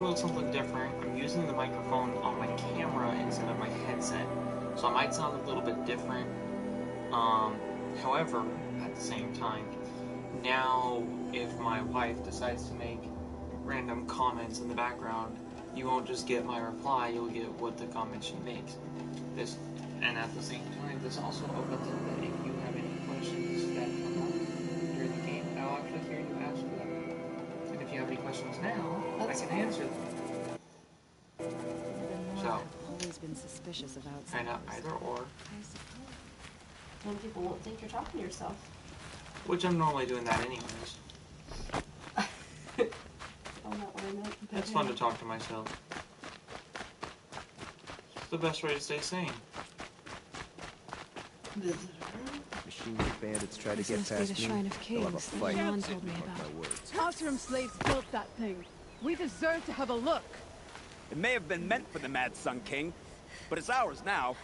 A little something different. I'm using the microphone on my camera instead of my headset, so I might sound a little bit different. However, at the same time, now if my wife decides to make random comments in the background, you won't just get my reply, you'll get what the comment she makes. And at the same time, this also opens up that if you have any questions that come up during the game, I'll actually hear you ask them. And if you have any questions now, I can answer them. So, I've always been suspicious of outsiders. kind of either or. I suppose. Then people won't think you're talking to yourself. Which I'm normally doing that anyways. Oh, not what I meant. It's fun to talk to myself. It's the best way to stay sane. Machine bandits try to get This must be past the me. Shrine of They'll have a Kings that fight. Jan told me Mark about. my words. Oseram slaves built that thing. We deserve to have a look. It may have been meant for the Mad Sun King, but it's ours now.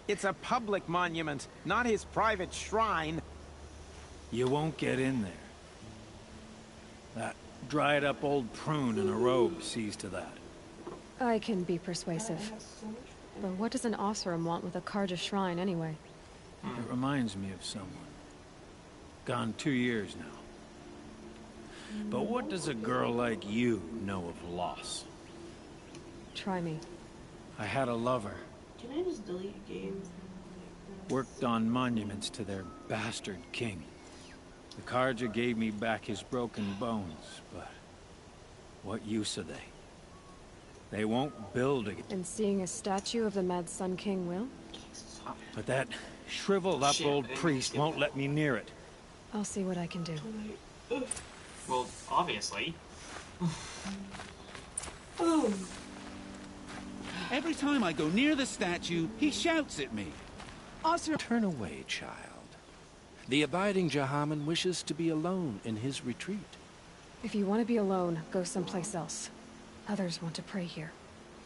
It's a public monument, not his private shrine. You won't get in there. That dried-up old prune in a robe sees to that. I can be persuasive. But what does an Oseram want with a Karja shrine anyway? It reminds me of someone. Gone 2 years now. But what does a girl like you know of loss? Try me. I had a lover. Can I just delete games? Worked on monuments to their bastard king. The Karja gave me back his broken bones, but what use are they? They won't build again. And seeing a statue of the Mad Sun King will? But that shriveled up Shit, old I didn't priest get won't that. let me near it. I'll see what I can do. Well, obviously. Oh. Every time I go near the statue, he shouts at me. Oseram. Turn away, child. The abiding Jahaman wishes to be alone in his retreat. If you want to be alone, go someplace else. Others want to pray here.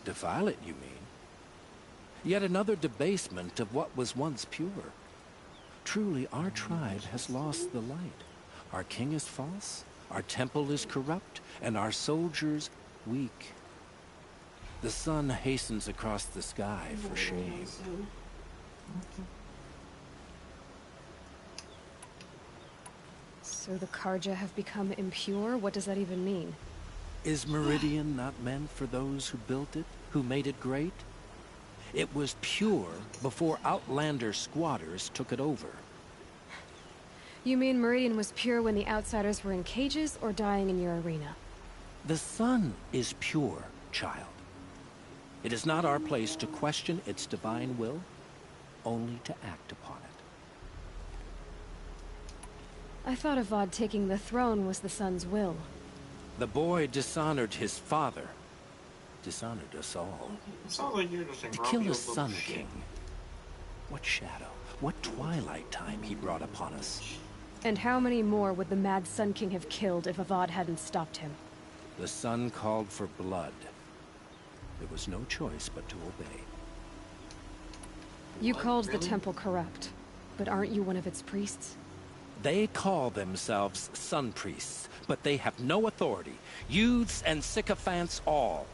Defile it, you mean? Yet another debasement of what was once pure. Truly, our tribe has lost the light. Our king is false, our temple is corrupt, and our soldiers weak. The sun hastens across the sky for shame. So the Karja have become impure? What does that even mean? Is Meridian not meant for those who built it, who made it great? It was pure before outlander squatters took it over. You mean Meridian was pure when the outsiders were in cages or dying in your arena? The sun is pure, child. It is not our place to question its divine will, only to act upon it. I thought Avad taking the throne was the sun's will. The boy dishonored his father, dishonored us all. It sounds like you're just a To grumpy kill old the little Sun shit. King. What shadow, what twilight time he brought upon us. And how many more would the Mad Sun King have killed if Avad hadn't stopped him? The sun called for blood. There was no choice but to obey. You What, called the really? temple corrupt, but aren't you one of its priests? They call themselves sun priests, but they have no authority. Youths and sycophants all.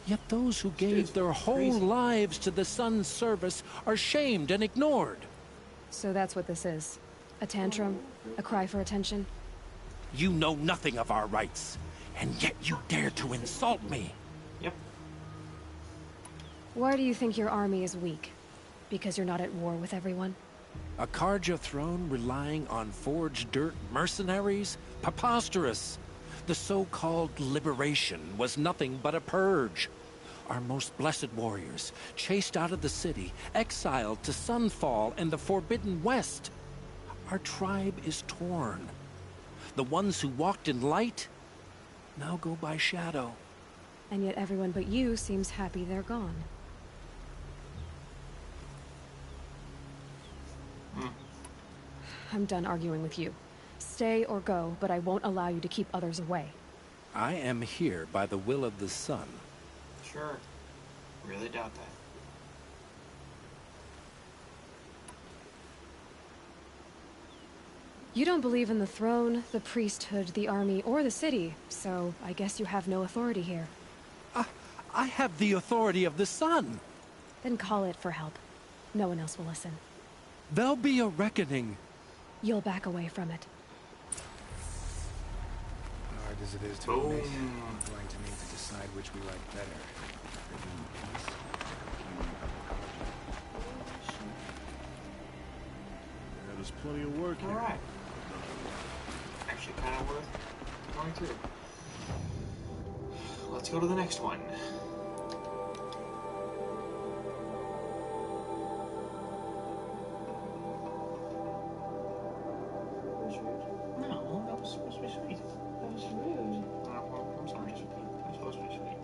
Yet those who gave their whole crazy. lives to the sun's service are shamed and ignored. So that's what this is. A tantrum? A cry for attention? You know nothing of our rights, and yet you dare to insult me. Yep. Why do you think your army is weak? Because you're not at war with everyone? A Karja throne relying on forged dirt mercenaries? Preposterous! The so-called liberation was nothing but a purge. Our most blessed warriors, chased out of the city, exiled to Sunfall and the Forbidden West. Our tribe is torn. The ones who walked in light now go by shadow. And yet everyone but you seems happy they're gone. I'm done arguing with you. Stay or go, but I won't allow you to keep others away. I am here by the will of the sun. Sure. Really doubt that. You don't believe in the throne, the priesthood, the army, or the city, so I guess you have no authority here. I have the authority of the sun. Then call it for help. No one else will listen. There'll be a reckoning. You'll back away from it. Hard as it is to Boom. admit, I'm going to need to decide which we like better. Yeah, there's plenty of work here. Alright. Actually, kind of worth going through. Let's go to the next one. No, that was supposed to be sweet. That was rude. Well, I'm sorry, sweet. That was supposed to be sweet.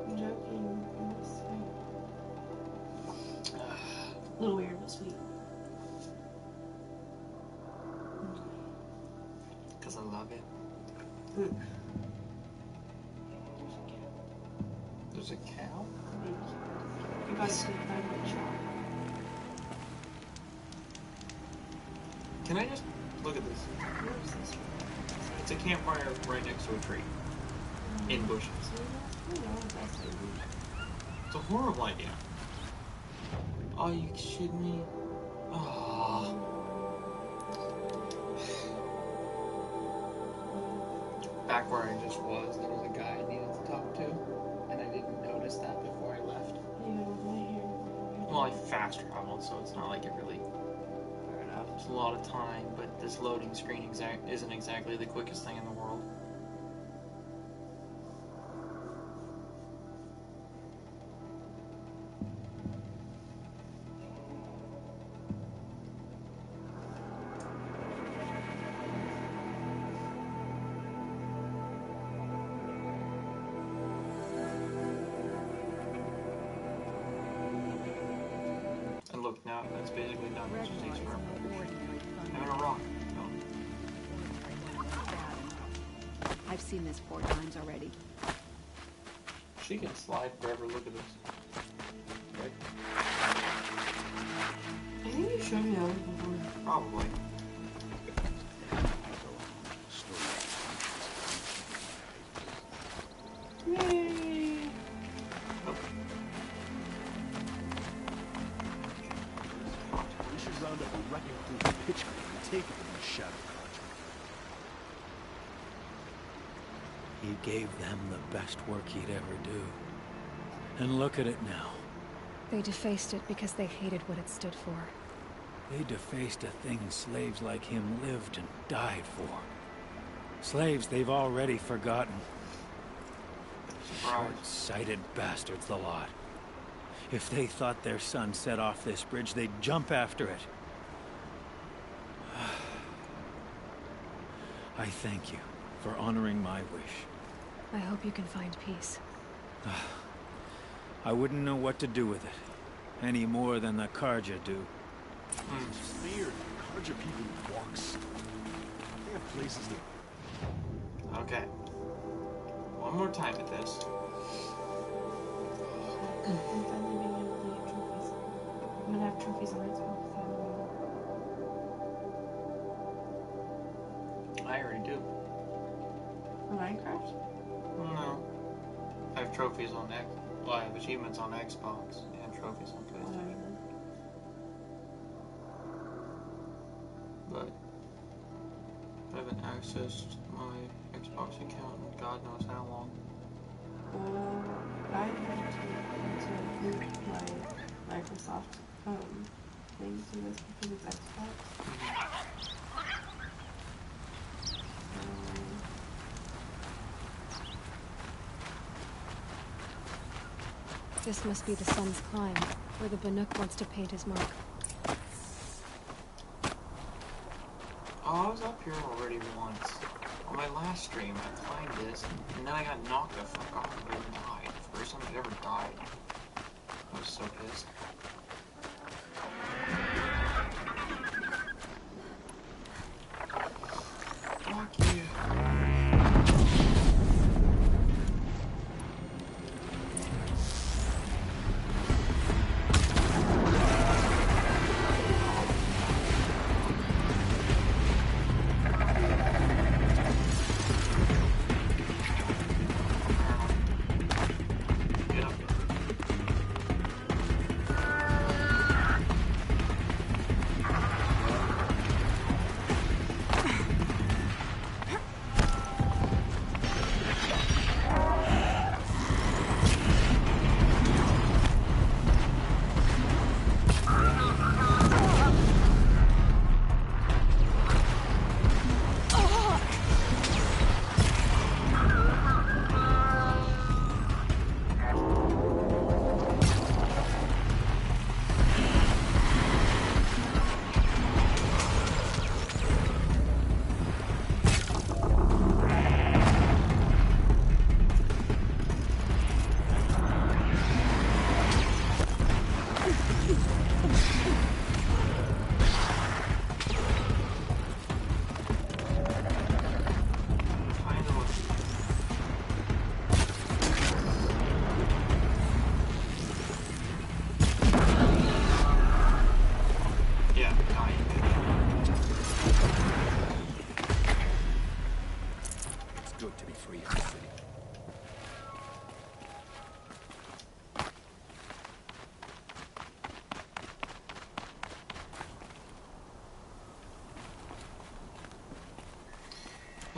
I'm joking. It was sweet. A little weird, but sweet. Because I love it. There's a cow? You guys did find a shop. Can I just look at this? Where's this from? It's a campfire right next to a tree. In bushes. It's a horrible idea. Oh, you kidding me? Oh. Back where I just was, there was a guy I needed to talk to, and I didn't notice that before I left. Well, I fast traveled, so it's not like it really... Fair enough. It's a lot of time, but this loading screen isn't exactly the quickest thing in the world. And look, now that's basically done. It just takes forever. I'm in a rock. No. I've seen this 4 times already. She can slide forever. Look at this. Right? I think you showed me that one before. Probably. Yay! We should round up a wrecking crew of pitch and take it in the shadow project. He gave them the best work he'd ever do. And look at it now. They defaced it because they hated what it stood for. They defaced a thing slaves like him lived and died for. Slaves they've already forgotten. Short-sighted bastards, the lot. If they thought their son set off this bridge, they'd jump after it. I thank you for honoring my wish. I hope you can find peace. I wouldn't know what to do with it, any more than the Karja do. It's clear the Karja people walks. They have places that... Okay. One more time at this. I'm finally being able to get trophies. I'm gonna have trophies on Xbox. I already do. For Minecraft? No. I have trophies on X. Well, I have achievements on Xbox and trophies on PlayStation. But I haven't accessed my Xbox account in God knows how long. I had to include my Microsoft things to this because it's Xbox. This must be the sun's climb, where the Banuk wants to paint his mark. Oh, I was up here already once. On my last stream, I climbed this, and then I got knocked the fuck off and died. First time I'd ever died. I was so pissed. Fuck you.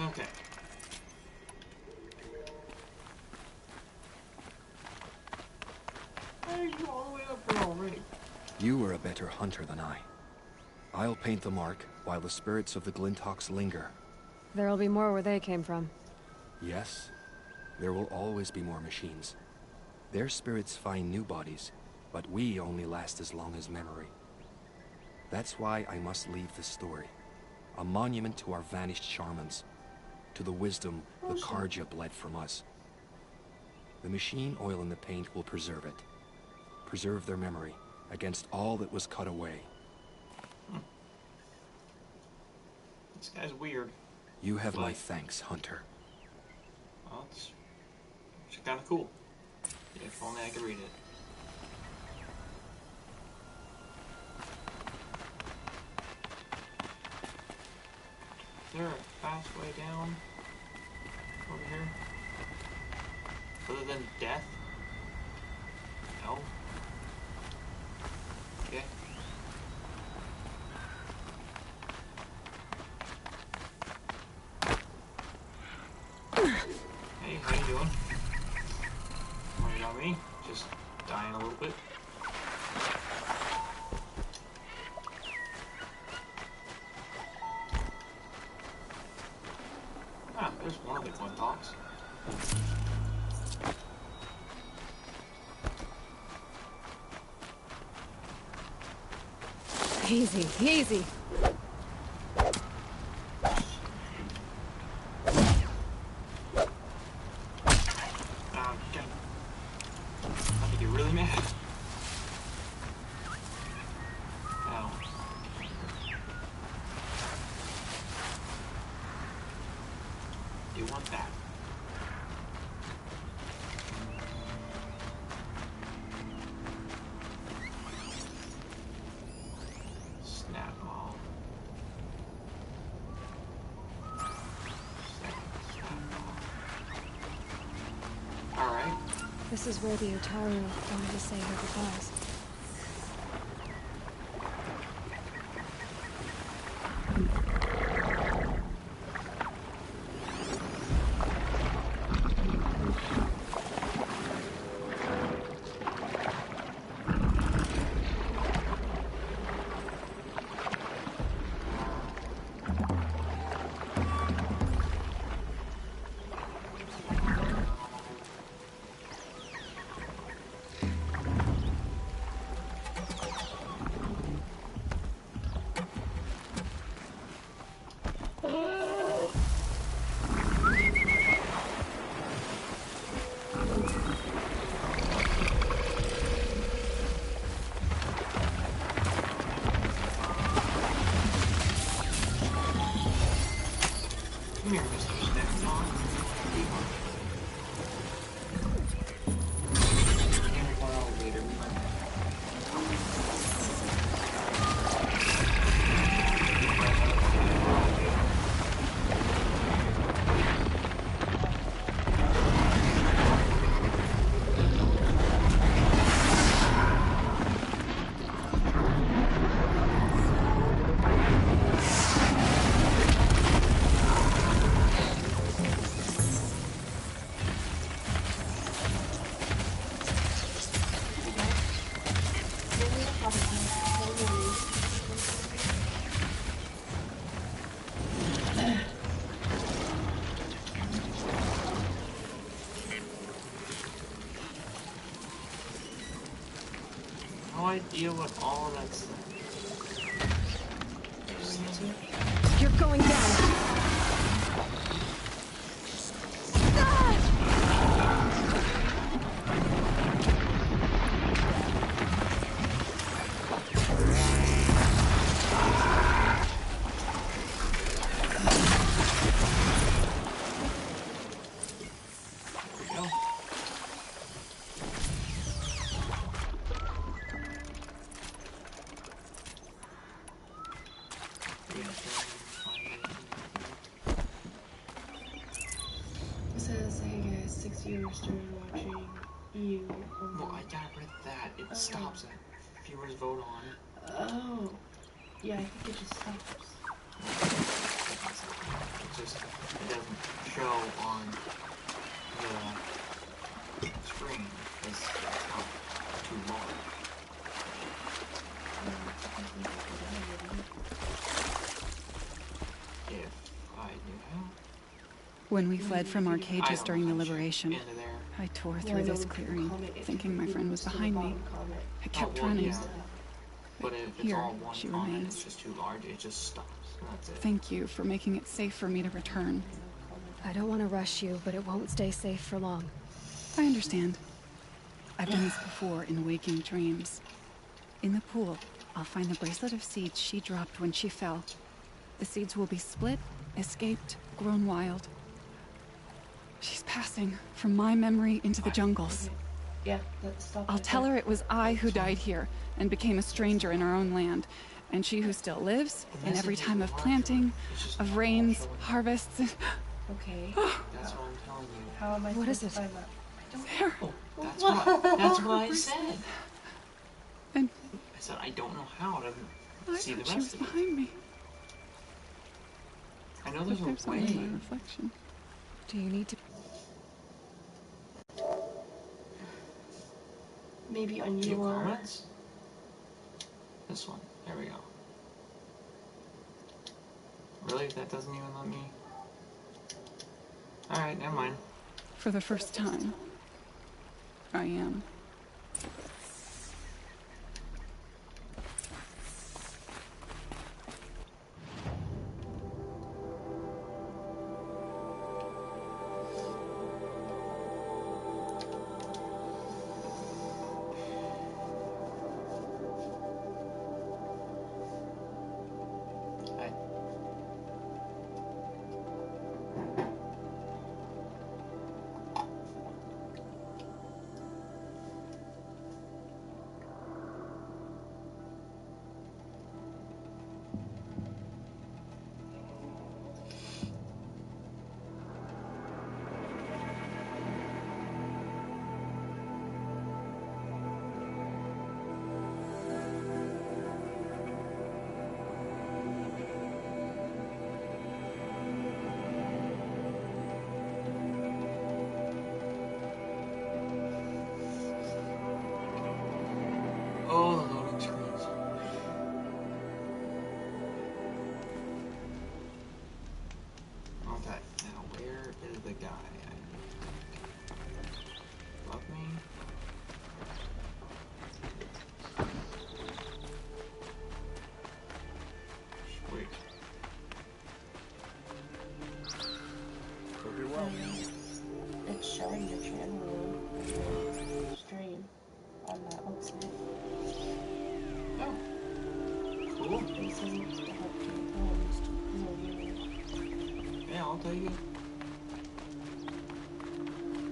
Okay. Why are you all the way up here already? You were a better hunter than I. I'll paint the mark while the spirits of the Glinthawks linger. There'll be more where they came from. Yes, there will always be more machines. Their spirits find new bodies, but we only last as long as memory. That's why I must leave this story. A monument to our vanished shamans, to the wisdom the Karja bled from us. The machine oil in the paint will preserve it. Preserve their memory against all that was cut away. This guy's weird. You have my thanks, Hunter. Well, it's kind of cool. If only I could read it. Is there a fast way down over here? Other than death? No. Okay. Hey, how you doing? Worried about me? Just dying a little bit. Ah, there's one of the Glinthawks. Easy, easy. Okay. I think you're really mad. Ow. You want that? Snap ball. Alright. This is where the Utaru wanted to say their goodbyes. Come here, Mr. Snap-on. Elevator, we might no idea what all of that stuff is. You're going down. It says, hey guys, 6 viewers started watching you. Well, I got rid of that. It stops at viewers vote on. Oh. Yeah, I think it just stops. It just it doesn't show on the screen because it's not too large. If I knew how. When we fled from our cages during the liberation, I tore through this clearing, thinking my friend was behind me. I kept running. Yeah. But if it's Here, all one she comment, remains. it's just too large, it just stops. That's it. Thank you for making it safe for me to return. I don't want to rush you, but it won't stay safe for long. I understand. I've done this before in waking dreams. In the pool, I'll find the bracelet of seeds she dropped when she fell. The seeds will be split, escaped, grown wild. She's passing from my memory into the jungles. Yeah, let's stop. I'll tell her it was I who died here and became a stranger in our own land, and she who still lives in every time of planting, of rains, harvests. Okay. That's what I'm telling you. How am I What is supposed it? to find that? There. That's what I said. And I said I don't know how to see the she rest was of it. behind me. I know there's a only way. my reflection. Do you need to... Maybe on View your... comments? This one. There we go. Really? That doesn't even let me... Alright, never mind. For the first time, I am. Oh, the loading screens. Okay, now where is the guy? Above me? Sweet. Hope you're well. It's showing your channel stream on that website. Oh. Cool. It says it's to help you homes. Yeah, I'll take it.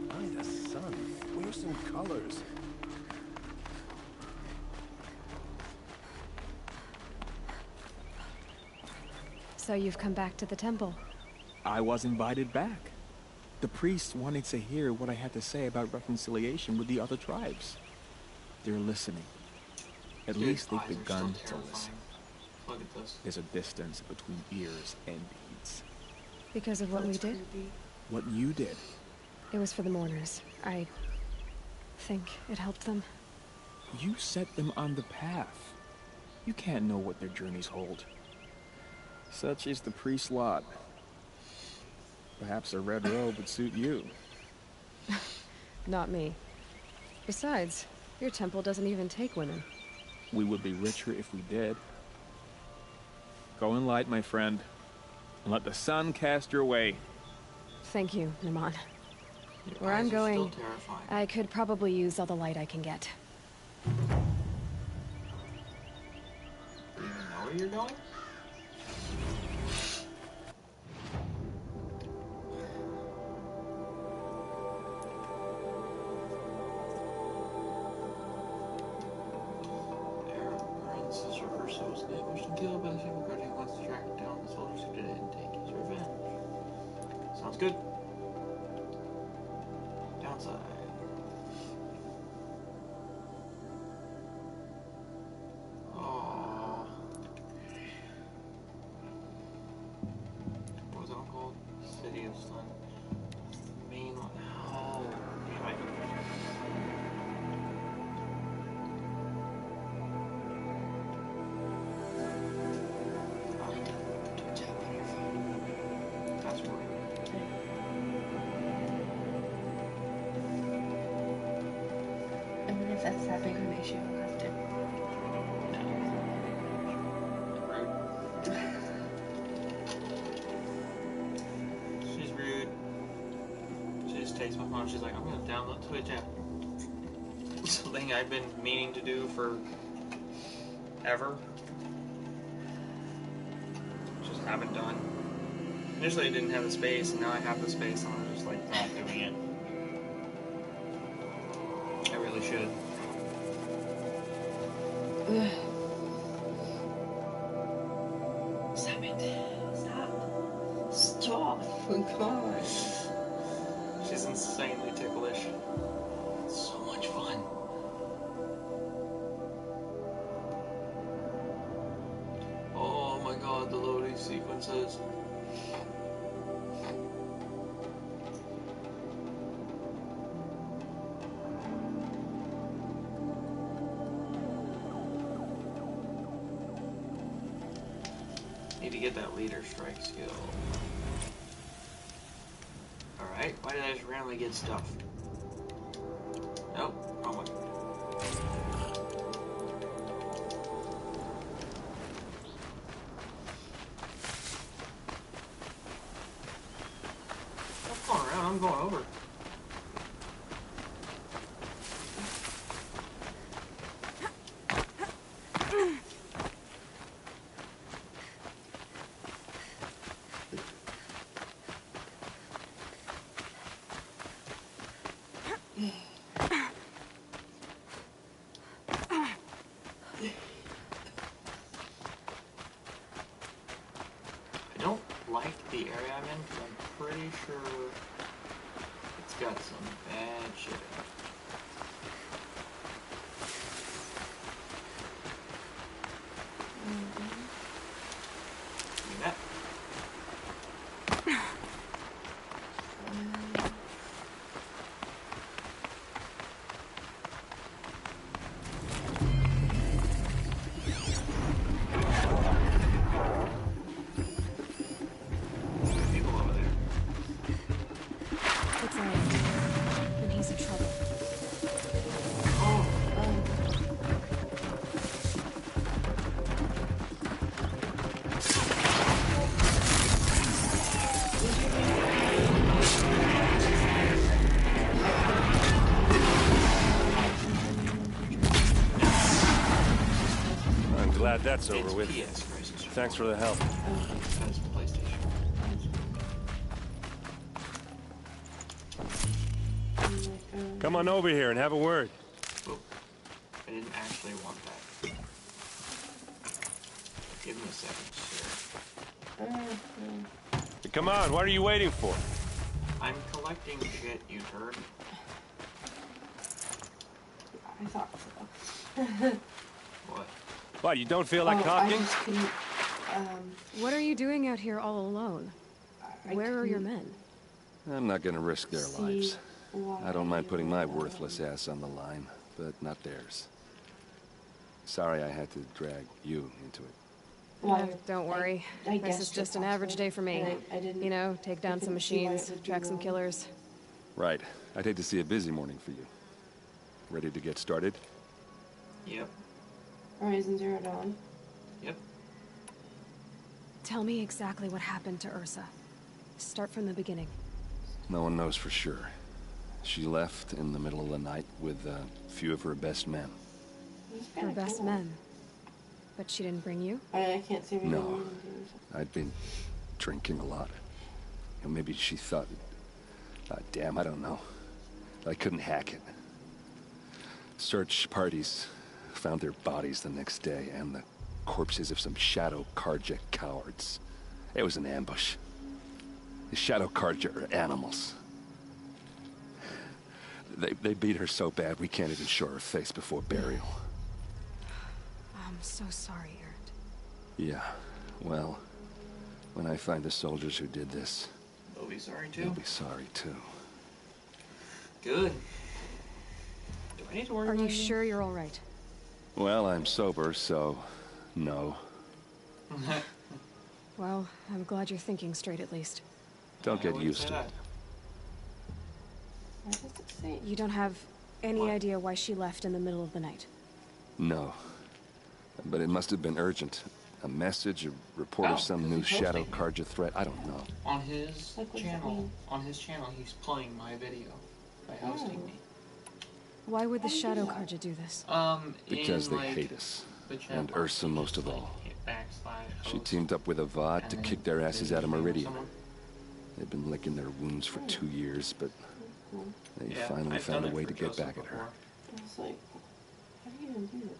By the sun. Where's some colors? So you've come back to the temple. I was invited back. The priests wanted to hear what I had to say about reconciliation with the other tribes. They're listening. At least they've begun to listen. Look at this. There's a distance between ears and deeds. Because of what we did? What you did. It was for the mourners. I think it helped them. You set them on the path. You can't know what their journeys hold. Such is the priest's lot. Perhaps a red robe would suit you. Not me. Besides, your temple doesn't even take women. We would be richer if we did. Go in light, my friend, and let the sun cast your way. Thank you, Naman. Where I'm going, I could probably use all the light I can get. Do you even know where you're going? Killed by the Shadow Guardian wants to track down the soldiers who did it and take his revenge. Sounds good. Downside. Oh. if that's that big of an issue, I'll have to. She's rude. She just takes my phone. She's like, I'm gonna download Twitch app. Something I've been meaning to do for ever. Just haven't done. Initially I didn't have the space, and now I have the space, and I'm just like not doing it. I really should. Stop it. Stop. Stop. Oh God. She's insanely ticklish. It's so much fun. Oh my god, the loading sequences. Need to get that leader strike skill. Alright, why did I just randomly get stuff? Nope, wrong one. I'm going around, I'm going over. I don't like the area I'm in because I'm pretty sure it's got some bad shit in it. Give me that. People over there. It's Aaron, and he's in trouble. I'm glad that's over It's with. PS Crysis340. Thanks for the help. That's PlayStation. Come on over here and have a word. Oh, I didn't actually want that. Give me a second, sir. Come on, what are you waiting for? I'm collecting shit, you turd. I thought so. What? What, you don't feel like talking? I just couldn't, What are you doing out here all alone? Where are your men? I'm not gonna risk their see lives. why I don't mind putting my worthless ass on the line, but not theirs. Sorry I had to drag you into it. Well, Don't worry. I This is guessed just it an average possibly, day for me. and I didn't- You know, take down some couldn't see why it machines, would be track some wrong. killers. Right. I'd hate to see a busy morning for you. Ready to get started? Yep. Horizon Zero Dawn. Yep. Tell me exactly what happened to Ursa. Start from the beginning. No one knows for sure. She left in the middle of the night with a few of her best men. Her best men. But she didn't bring you? I can't see everything. No. I'd been drinking a lot. And maybe she thought... damn, I don't know. I couldn't hack it. Search parties found their bodies the next day and the corpses of some Shadow Karja cowards. It was an ambush. The Shadow Karja are animals. They beat her so bad we can't even show her face before burial. I'm so sorry, Aaron. Yeah, well, when I find the soldiers who did this... They'll be sorry too? They'll be sorry too. Good. Do I need to worry Are about you sure you're all right? Well, I'm sober, so... no. Well, I'm glad you're thinking straight at least. Don't get used to it. What does it say? You don't have Any idea why she left in the middle of the night? No. But it must have been urgent. A message, a report of some new Shadow Karja threat, I don't know. On his channel, he's playing my video by hosting me. Why would the Shadow Karja do this? Because they hate us. And Ursa most of all. She teamed up with Avad to kick their asses out of Meridian. They've been licking their wounds for 2 years, but they finally found a way to get back at her. I was like, how do you even do this?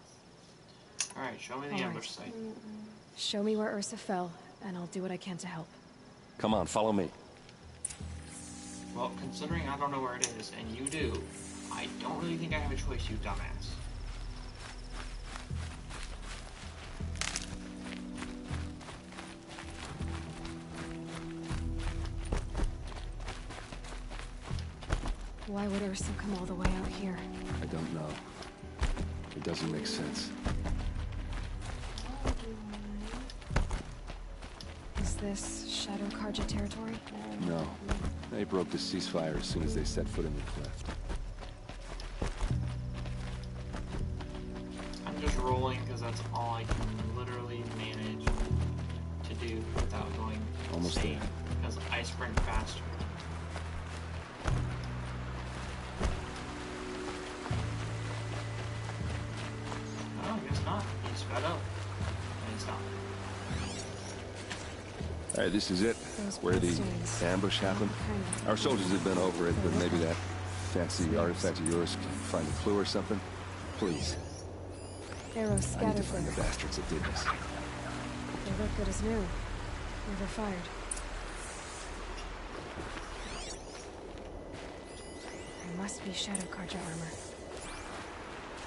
Alright, show me the ambush site. Show me where Ursa fell, and I'll do what I can to help. Come on, follow me. Well, considering I don't know where it is, and you do, I don't really think I have a choice, you dumbass. Why would Ursa come all the way out here? I don't know. It doesn't make sense. Is this Shadow Karja territory? No. They broke the ceasefire as soon as they set foot in the cleft. I'm just rolling because that's all I can literally manage to do without going almost insane, there. because I sprint faster. No, I guess not. He sped up. And stopped. Alright, this is it. Where the ambush happened. Our soldiers have been over it, but maybe that fancy artifact of yours can find a clue or something. Please. Arrows I need to scattered find the there. bastards that did this. They look good as new. Never fired. There must be Shadow Karja armor.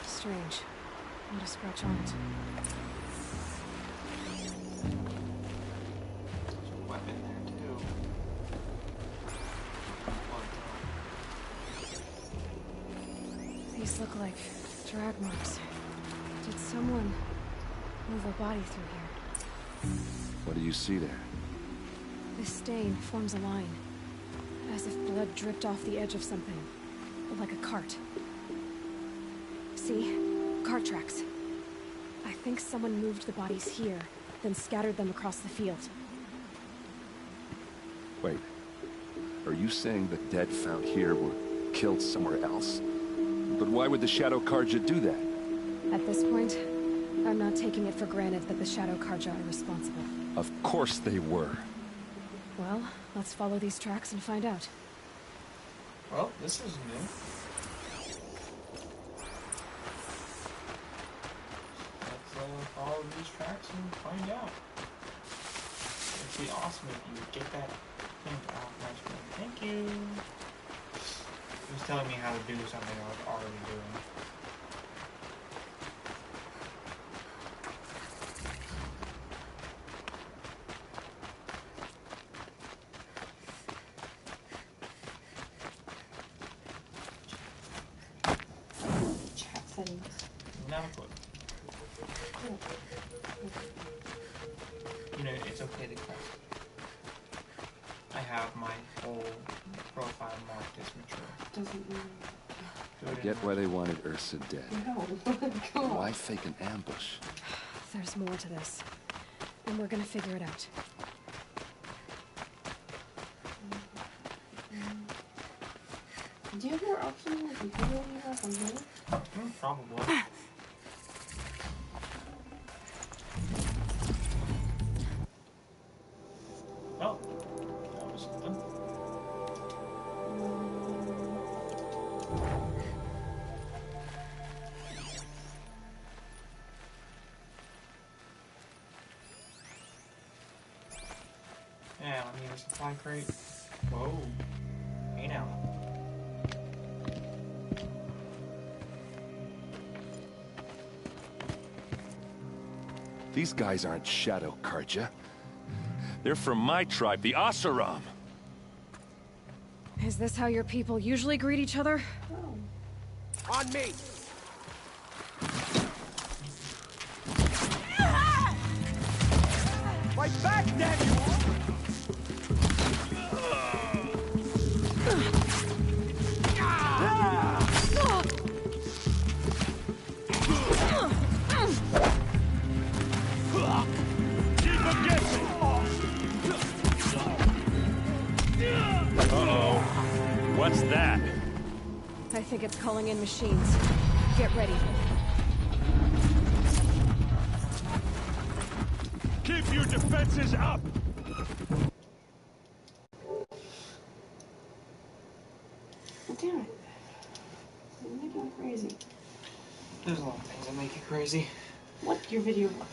Strange. Not a scratch on it. Weapon there too. These look like drag marks. Did someone move a body through here? What do you see there? This stain forms a line, as if blood dripped off the edge of something, like a cart. See? Cart tracks. I think someone moved the bodies here, then scattered them across the field. Wait. Are you saying the dead found here were killed somewhere else? But why would the Shadow Karja do that? At this point, I'm not taking it for granted that the Shadow Karja are responsible. Of course they were. Well, let's follow these tracks and find out. Well, this is new. Let's follow these tracks and find out. It'd be awesome if you would get that thing off my screen. Thank you. It was telling me how to do something I was already doing. Chat settings. Now what? You know, it's okay to crash. I have my whole profile marked as mature. Doesn't mean... I get why they wanted Ursa dead. No. God. Why fake an ambush? There's more to this, and we're gonna figure it out. Do you have more options on computer than you have on here? Probably. Oh, that was something. Yeah, I need a supply crate. Whoa. Hey now. These guys aren't Shadow Karja. They're from my tribe, the Asaram. Is this how your people usually greet each other? On me! Fight back, damn you! like it's calling in machines. Get ready. Keep your defenses up! Damn it. You're making me crazy. There's a lot of things that make you crazy. What? Your video what?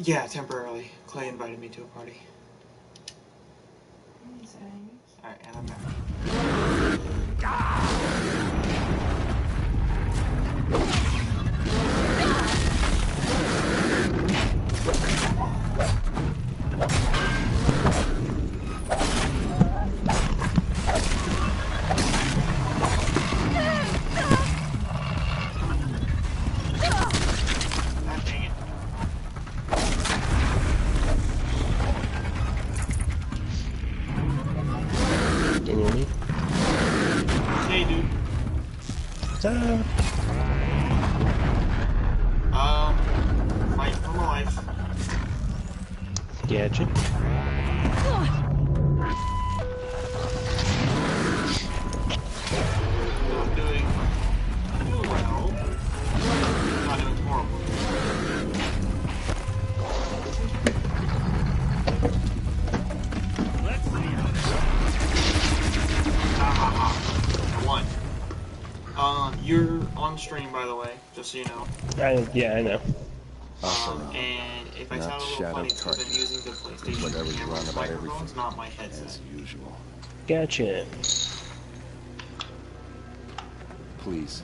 Yeah, temporarily. Clay invited me to a party. Alright, and I'm back. Fight for my life. Gadget. Not doing well. Not doing horrible. Let's see how One. You're on stream, by the way, just so you know. Yeah, I know. And if I sound a little funny, because I've been using the PlayStation camera's microphones, not my headset. As usual. Gotcha. Please,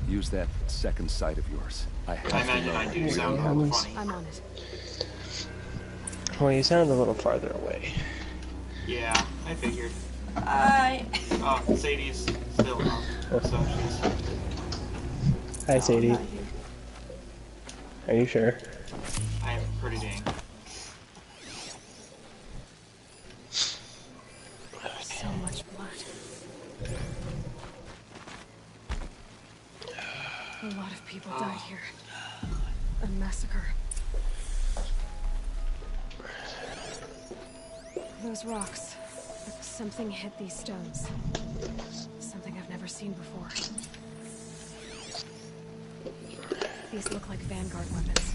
use that second sight of yours. I imagine I do sound a little funny. I'm on it. Well, you sound a little farther away. Yeah, I figured. Oh, Sadie's still up, so she's... Hi, Sadie. Are you sure? I am pretty dang. So much blood. A lot of people died here. A massacre. Those rocks. Something hit these stones. Something I've never seen before. These look like Vanguard weapons.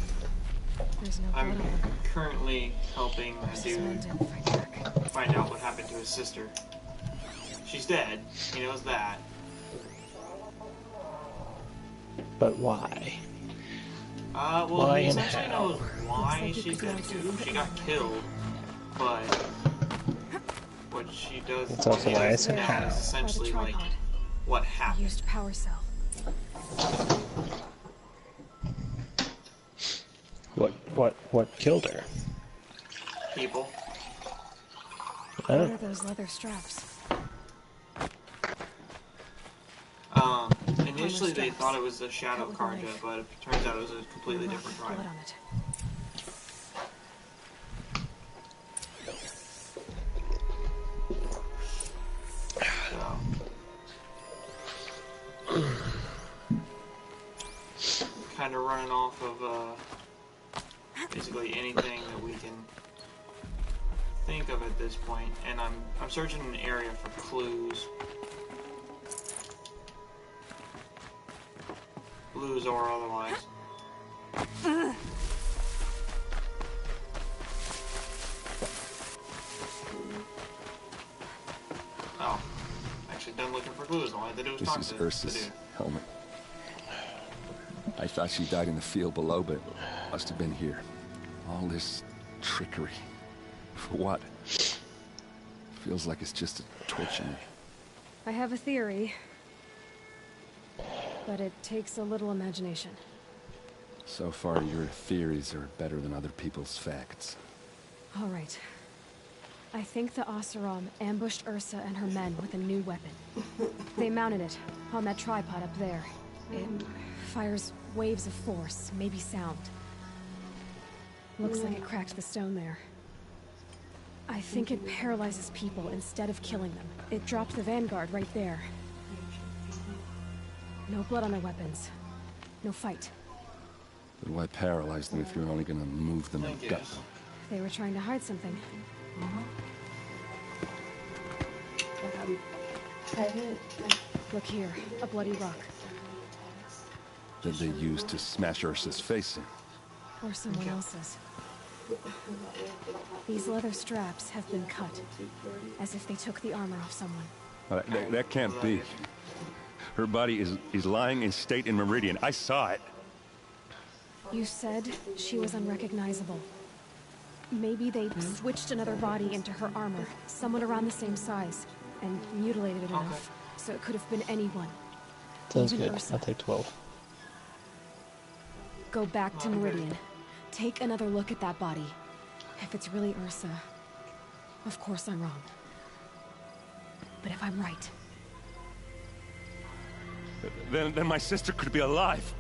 There's no blood on them. I'm currently helping a dude find out what happened to his sister. She's dead. He knows that. But why? Well, Why he and essentially how? knows why she's dead too. She got killed, but what she does It's also why I said now how. is essentially like what happened. Used power cell. What killed her? People. What are those leather straps? Initially they thought it was the Shadow Karja, but it turns out it was a completely different tribe. Blood on it. Kind of running off of basically anything that we can think of at this point, and I'm searching an area for clues. Blues or otherwise. Oh, actually done looking for clues. All I had to do was talk to the dude. This is Ursa's helmet. I thought she died in the field below, but must have been here. All this trickery. For what? Feels like it's just to torture me. I have a theory, but it takes a little imagination. So far, your theories are better than other people's facts. All right. I think the Oseram ambushed Ursa and her men with a new weapon. They mounted it on that tripod up there. It fires waves of force, maybe sound. Looks like it cracked the stone there. I think it paralyzes people instead of killing them. It dropped the Vanguard right there. No blood on their weapons. No fight. But why paralyze them if you're only gonna move them and gut them? They were trying to hide something. Private Look here, a bloody rock. That they used to smash Ursa's face in. Or someone else's. These leather straps have been cut, as if they took the armor off someone. That can't be. Her body is lying in state in Meridian. I saw it. You said she was unrecognizable. Maybe they switched another body into her armor, someone around the same size, and mutilated it enough, so it could have been anyone. Sounds Even good. Ursa. I'll take 12. Go back to Meridian. Take another look at that body. If it's really Ursa, of course I'm wrong. But if I'm right... Then my sister could be alive.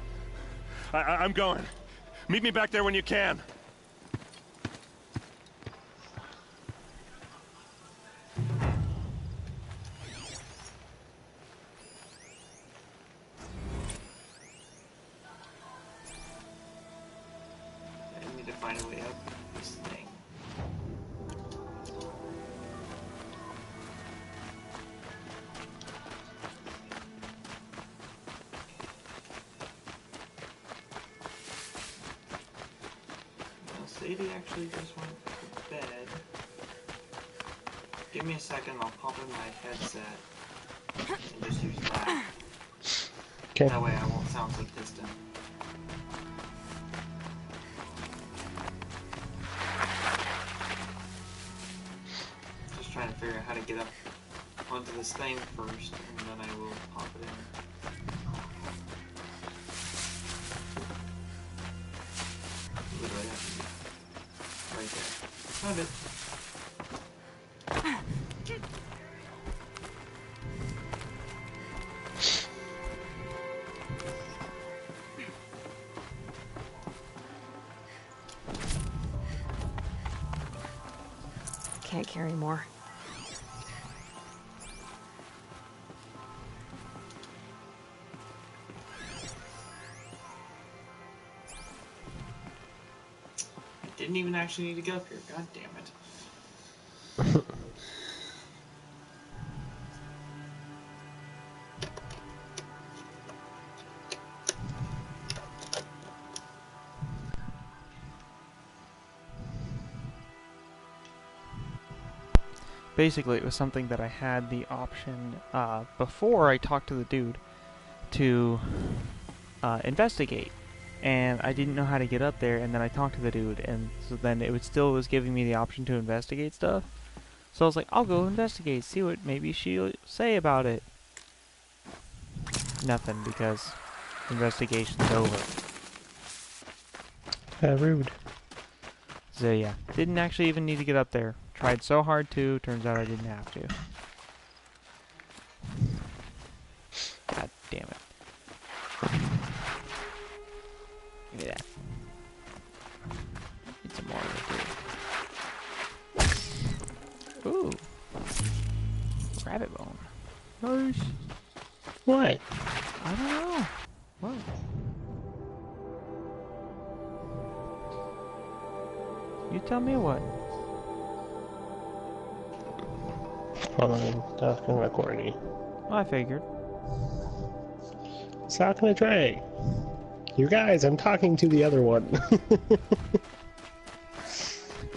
I'm going. Meet me back there when you can. I need to find a way up this thing. Sadie actually just went to bed. Give me a second, I'll pop in my headset and just use that. Okay. That way I won't sound so distant. Just trying to figure out how to get up onto this thing first, and then I will pop it in. Literally have to do right there. Found it. Can't carry more. Didn't even actually need to get up here. God damn it. Basically, it was something that I had the option before I talked to the dude to investigate, and I didn't know how to get up there. And then I talked to the dude, and so then it still was giving me the option to investigate stuff. So I was like, I'll go investigate, see what maybe she'll say about it. Nothing, because investigation's over. Rude. So yeah, didn't actually even need to get up there. Tried so hard to, turns out I didn't have to. God damn it. Give me that. Need some more of it. Ooh. Rabbit bone. Nice. What? I don't know. What? You tell me what. Hold on, talking about Courtney. I figured. It's not gonna Trey. You guys, I'm talking to the other one.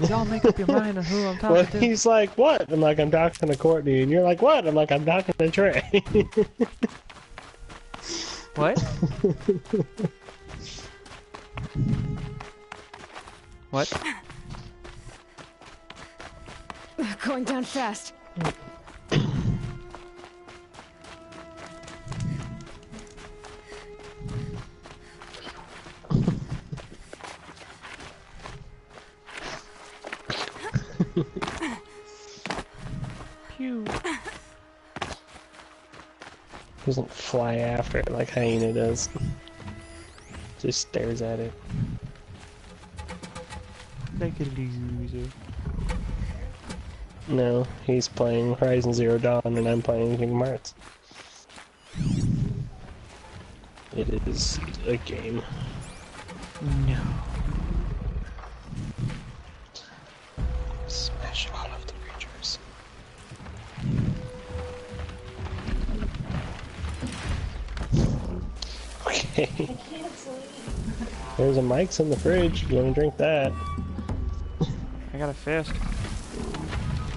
Y'all make up your mind on who I'm talking well, to. He's like, what? I'm like, I'm talking to Courtney. And you're like, what? I'm like, I'm talking to Trey. What? What? Going down fast. Pew. Doesn't fly after it like Hyena does. Just stares at it. Like a loser. No, he's playing Horizon Zero Dawn and I'm playing Kingdom Hearts. It is a game. No. Smash all of the creatures. Okay. There's a Mike's in the fridge. You want to drink that? I got a fist.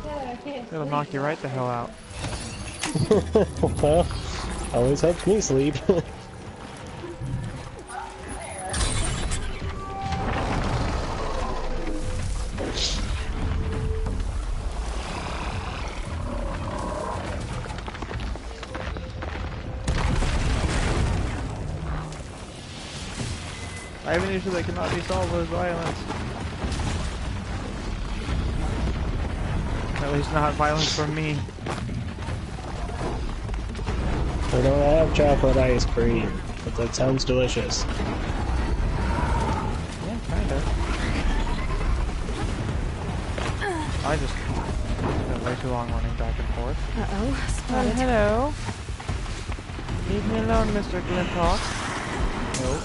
Yeah, I can't It'll sleep. knock you right the hell out. Well, always helps me sleep. I have an issue that cannot be solved with violence. At least not violence from me. We don't have chocolate ice cream, but that sounds delicious. Yeah, kinda. I just spent way too long running back and forth. Uh-oh, spotted. Hello. Leave me alone, Mr. Glinthawk. Nope.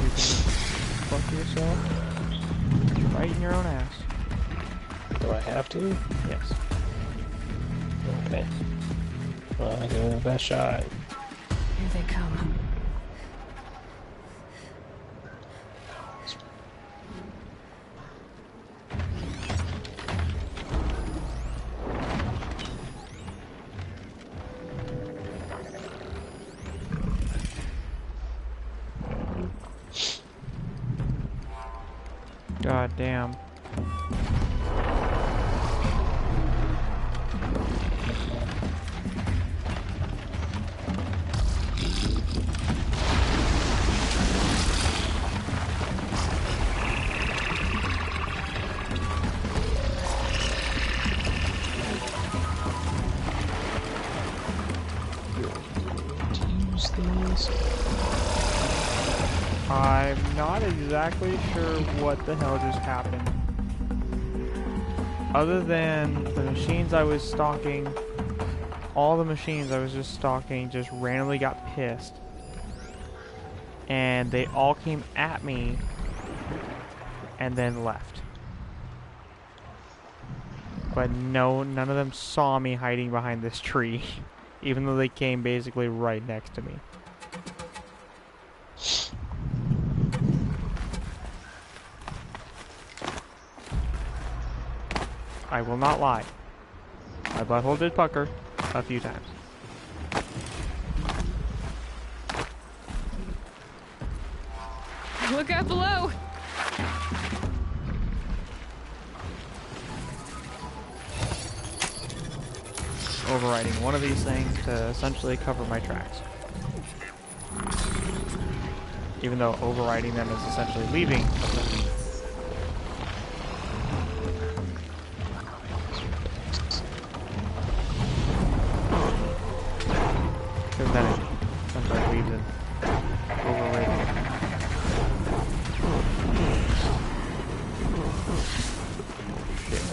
You can fuck yourself right in your own ass. Do I have to? Yes. Okay. Well, I'll give it the best shot. Here they come. God damn. Use these. I'm not exactly sure what the hell just happened. Other than the machines I was stalking, all the machines I was just stalking just randomly got pissed. And they all came at me and then left. But no, none of them saw me hiding behind this tree, even though they came basically right next to me. I will not lie. My butthole did pucker a few times. Look out below! Overriding one of these things to essentially cover my tracks. Even though overriding them is essentially leaving a thing. Because then it essentially leaves it overridden. Shit.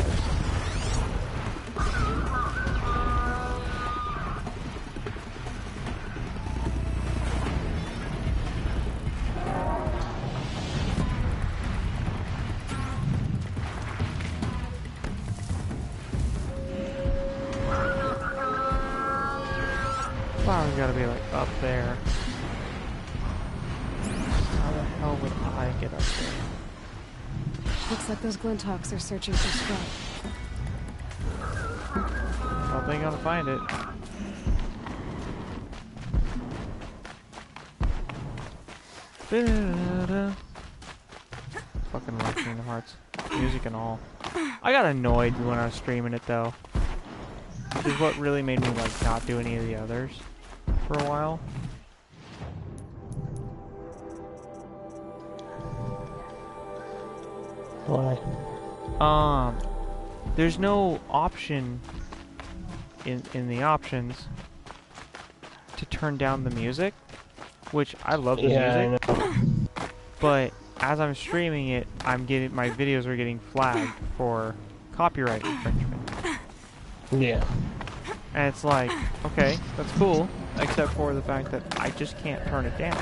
Flower's gotta be like up there. How the hell would I get up there? Looks like those Glinthawks are searching for scrap. Well, they gotta find it. Fucking love Kingdom Hearts. Music and all. I got annoyed when I was streaming it though. Which is what really made me like not do any of the others for a while. Why? There's no option in the options to turn down the music, which I love the music. I know. But as I'm streaming it, my videos are getting flagged for copyright infringement. Yeah. And it's like, okay, that's cool, except for the fact that I just can't turn it down.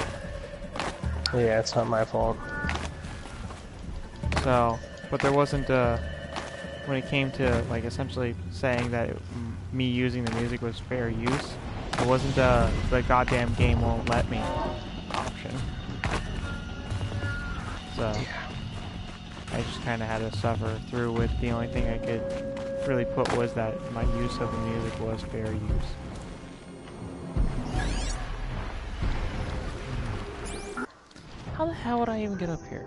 Yeah, it's not my fault. So, but there wasn't when it came to like essentially saying that me using the music was fair use, It wasn't the goddamn game won't let me option. So I just kind of had to suffer through with. The only thing I could really put was that my use of the music was fair use. How the hell would I even get up here?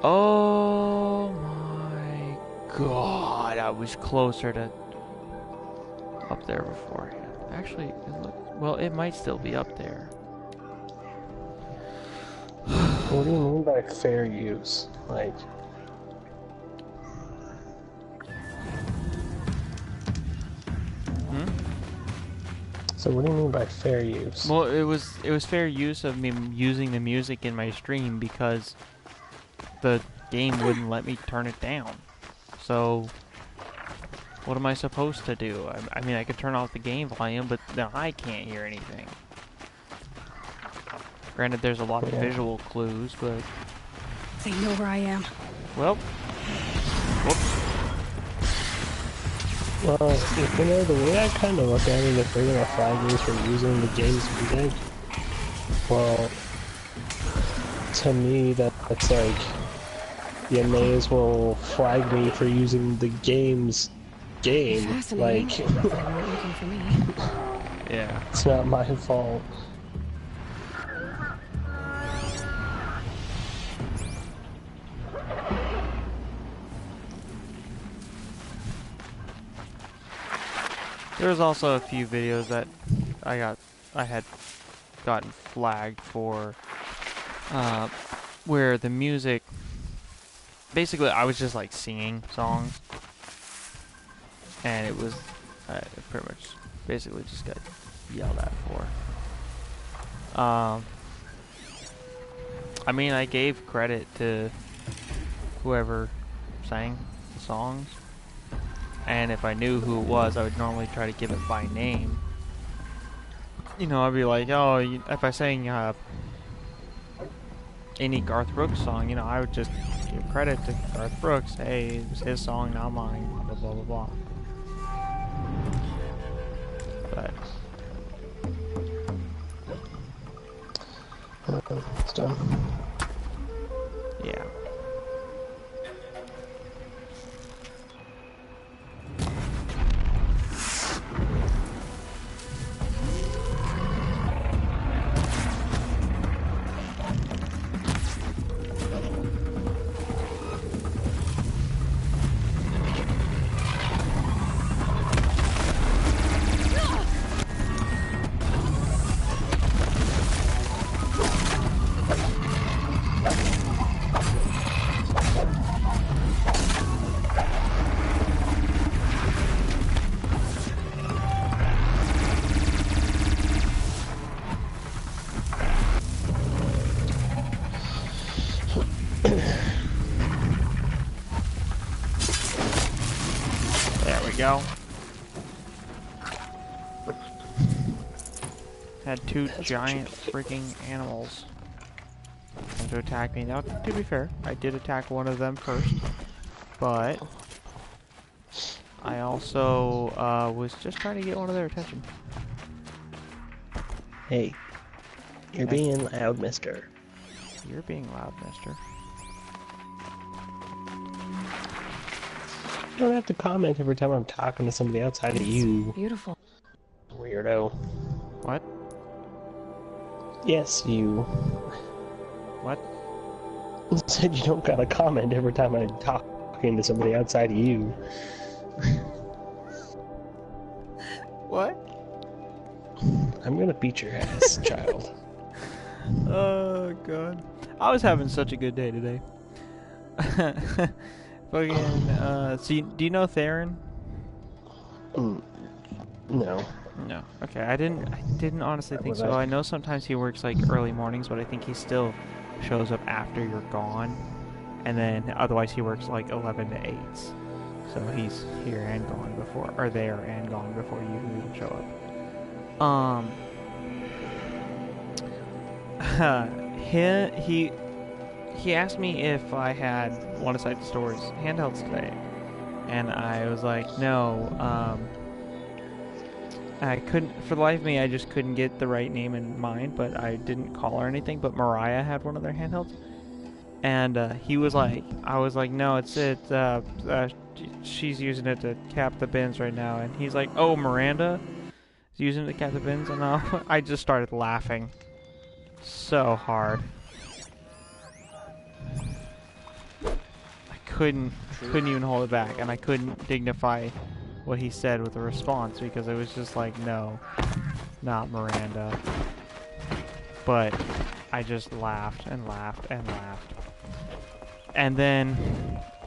Oh my god, I was closer to up there beforehand. Actually, well, it might still be up there. What do you mean by fair use? Like... So what do you mean by fair use? Well, it was fair use of me using the music in my stream because the game wouldn't let me turn it down. So what am I supposed to do? I mean, I could turn off the game volume, but now I can't hear anything. Granted, there's a lot of visual clues, but... They know where I am. Well... Whoops. Well, you know, the way I kind of look at it, if they're gonna flag me for using the game's music, well, to me, that's like, you may as well flag me for using the game's game. Fascinating. Like, They weren't looking for me. Yeah. It's not my fault. There was also a few videos that I had gotten flagged for, where the music, basically I was just like singing songs, and it was, pretty much, basically just got yelled at for. I mean, I gave credit to whoever sang the songs. And if I knew who it was, I would normally try to give it by name. You know, I'd be like, oh, if I sang any Garth Brooks song, you know, I would just give credit to Garth Brooks. Hey, it was his song, not mine, blah, blah, blah, blah. But... it's done. Yeah. Go. Had two giant freaking animals come to attack me. Now, to be fair, I did attack one of them first, but I also was just trying to get one of their attention. Hey, you're being loud, mister. You're being loud, mister. You don't have to comment every time I'm talking to somebody outside of you. Beautiful. Weirdo. What? Yes, you. What? Said you don't gotta comment every time I'm talking to somebody outside of you. What? I'm gonna beat your ass, child. Oh, God. I was having such a good day today. Fucking, so do you know Theron? No. No. Okay, I didn't honestly think so. I know sometimes he works like early mornings, but I think he still shows up after you're gone. And then otherwise he works like 11 to 8. So he's here and gone before, or there and gone before you even show up. He asked me if I had One Aside the Store's handhelds today, and I was like, no. And I couldn't, for the life of me, I just couldn't get the right name in mind, but I didn't call her anything, but Mariah had one of their handhelds. And he was like, I was like, no, she's using it to cap the bins right now. And he's like, oh, Miranda is using it to cap the bins? And I just started laughing so hard. I couldn't even hold it back, and I couldn't dignify what he said with a response because it was just like, no, not Miranda. But I just laughed and laughed and laughed. And then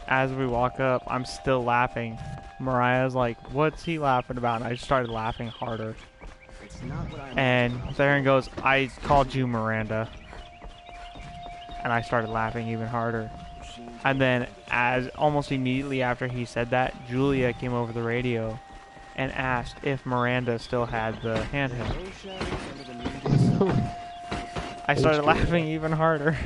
as we walk up, I'm still laughing. Mariah's like, what's he laughing about? And I just started laughing harder. And Theron goes, I called you Miranda. And I started laughing even harder. And then, as almost immediately after he said that, Julia came over the radio and asked if Miranda still had the handheld. I started laughing even harder.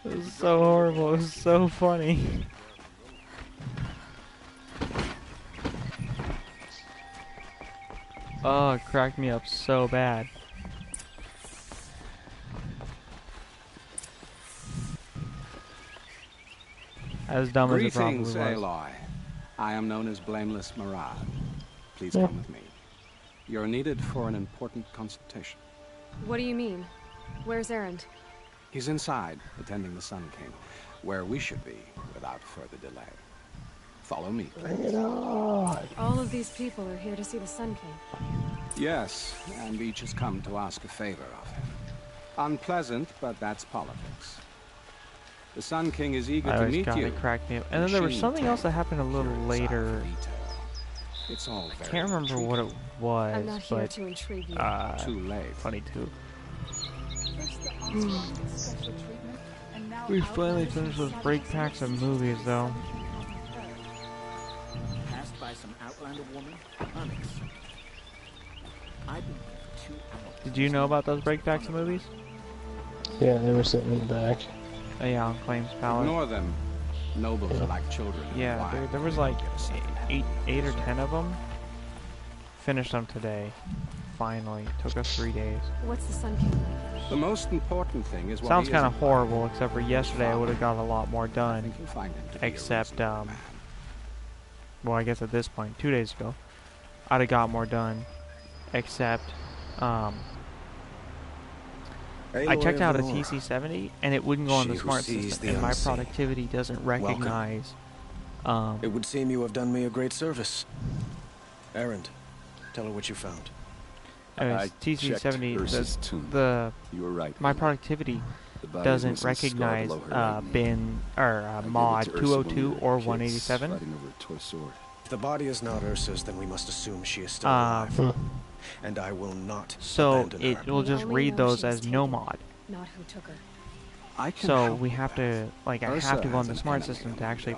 It was so horrible. It was so funny. Oh, it cracked me up so bad. As dumb as it probably was. Greetings, Aloy. I am known as Blameless Mirage. Please come with me. You're needed for an important consultation. What do you mean? Where's Erend? He's inside, attending the Sun King, where we should be without further delay. Follow me, please. All of these people are here to see the Sun King. Yes, and each has come to ask a favor of him. Unpleasant, but that's politics. The Sun King is eager to meet you. It cracked me up. And then there was something else that happened a little later. It's all I can't remember what it was, I'm not here but to intrigue you. Too late. Funny too. We finally finished those break packs of movies, though. Passed by some outlander woman. Unacceptable. I've been here 2 hours. Did you know about those break packs of movies? Yeah, they were sitting in the back. Yeah, on Claims Palette. Ignore them. Nobles are like children. Yeah, there was like 8 or 10 of them. Finished them today. Finally. Took us 3 days. What's the Sun King like? The most important thing is what Sounds he kind of isn't. horrible, except for yesterday I would have got a lot more I done. think you'll find him to be a Except, reasonable man. well, I guess at this point, 2 days ago, I'd have got more done. Except, I checked out a TC70 and it wouldn't go on the smart system, and my productivity doesn't recognize. It would seem you have done me a great service. Erend, tell her what you found. Anyways, TC70, you were right. my productivity doesn't recognize bin or mod 202 or 187. If the body is not Ursa's, then we must assume she is still alive. And I will not abandon her. It will just read those as no mod. Not who took her. So we have to, like, I have to go on the smart system to actually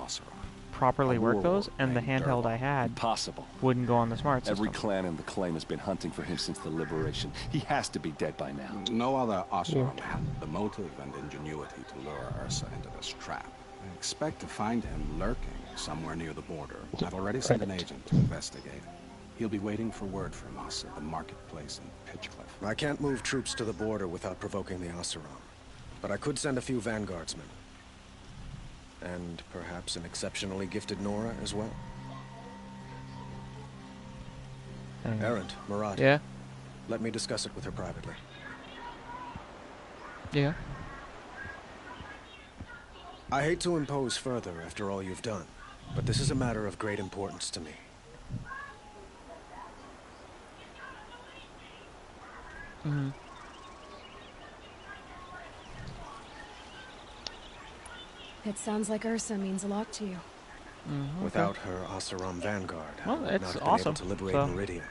properly work those, and the handheld I had wouldn't go on the smart system. Every clan in the claim has been hunting for him since the liberation. He has to be dead by now. No other Oseram had the motive and ingenuity to lure Ursa into this trap. I expect to find him lurking somewhere near the border. I've already sent an agent to investigate. He'll be waiting for word from us at the marketplace in Pitchcliff. I can't move troops to the border without provoking the Oseram, but I could send a few vanguardsmen. And perhaps an exceptionally gifted Nora as well. Erend, Murad. Yeah? Let me discuss it with her privately. Yeah. I hate to impose further after all you've done, but this is a matter of great importance to me. Mm-hmm. It sounds like Ursa means a lot to you. Okay. Without her Oseram vanguard, I would it's not have awesome. been able to liberate Meridian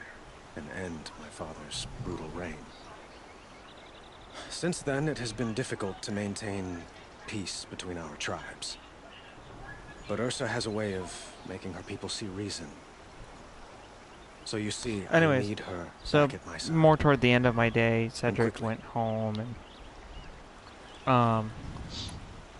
and end my father's brutal reign. Since then, it has been difficult to maintain peace between our tribes. But Ursa has a way of making her people see reason. So you see, anyways, I need her so back at my side. more toward the end of my day, Cedric went home, and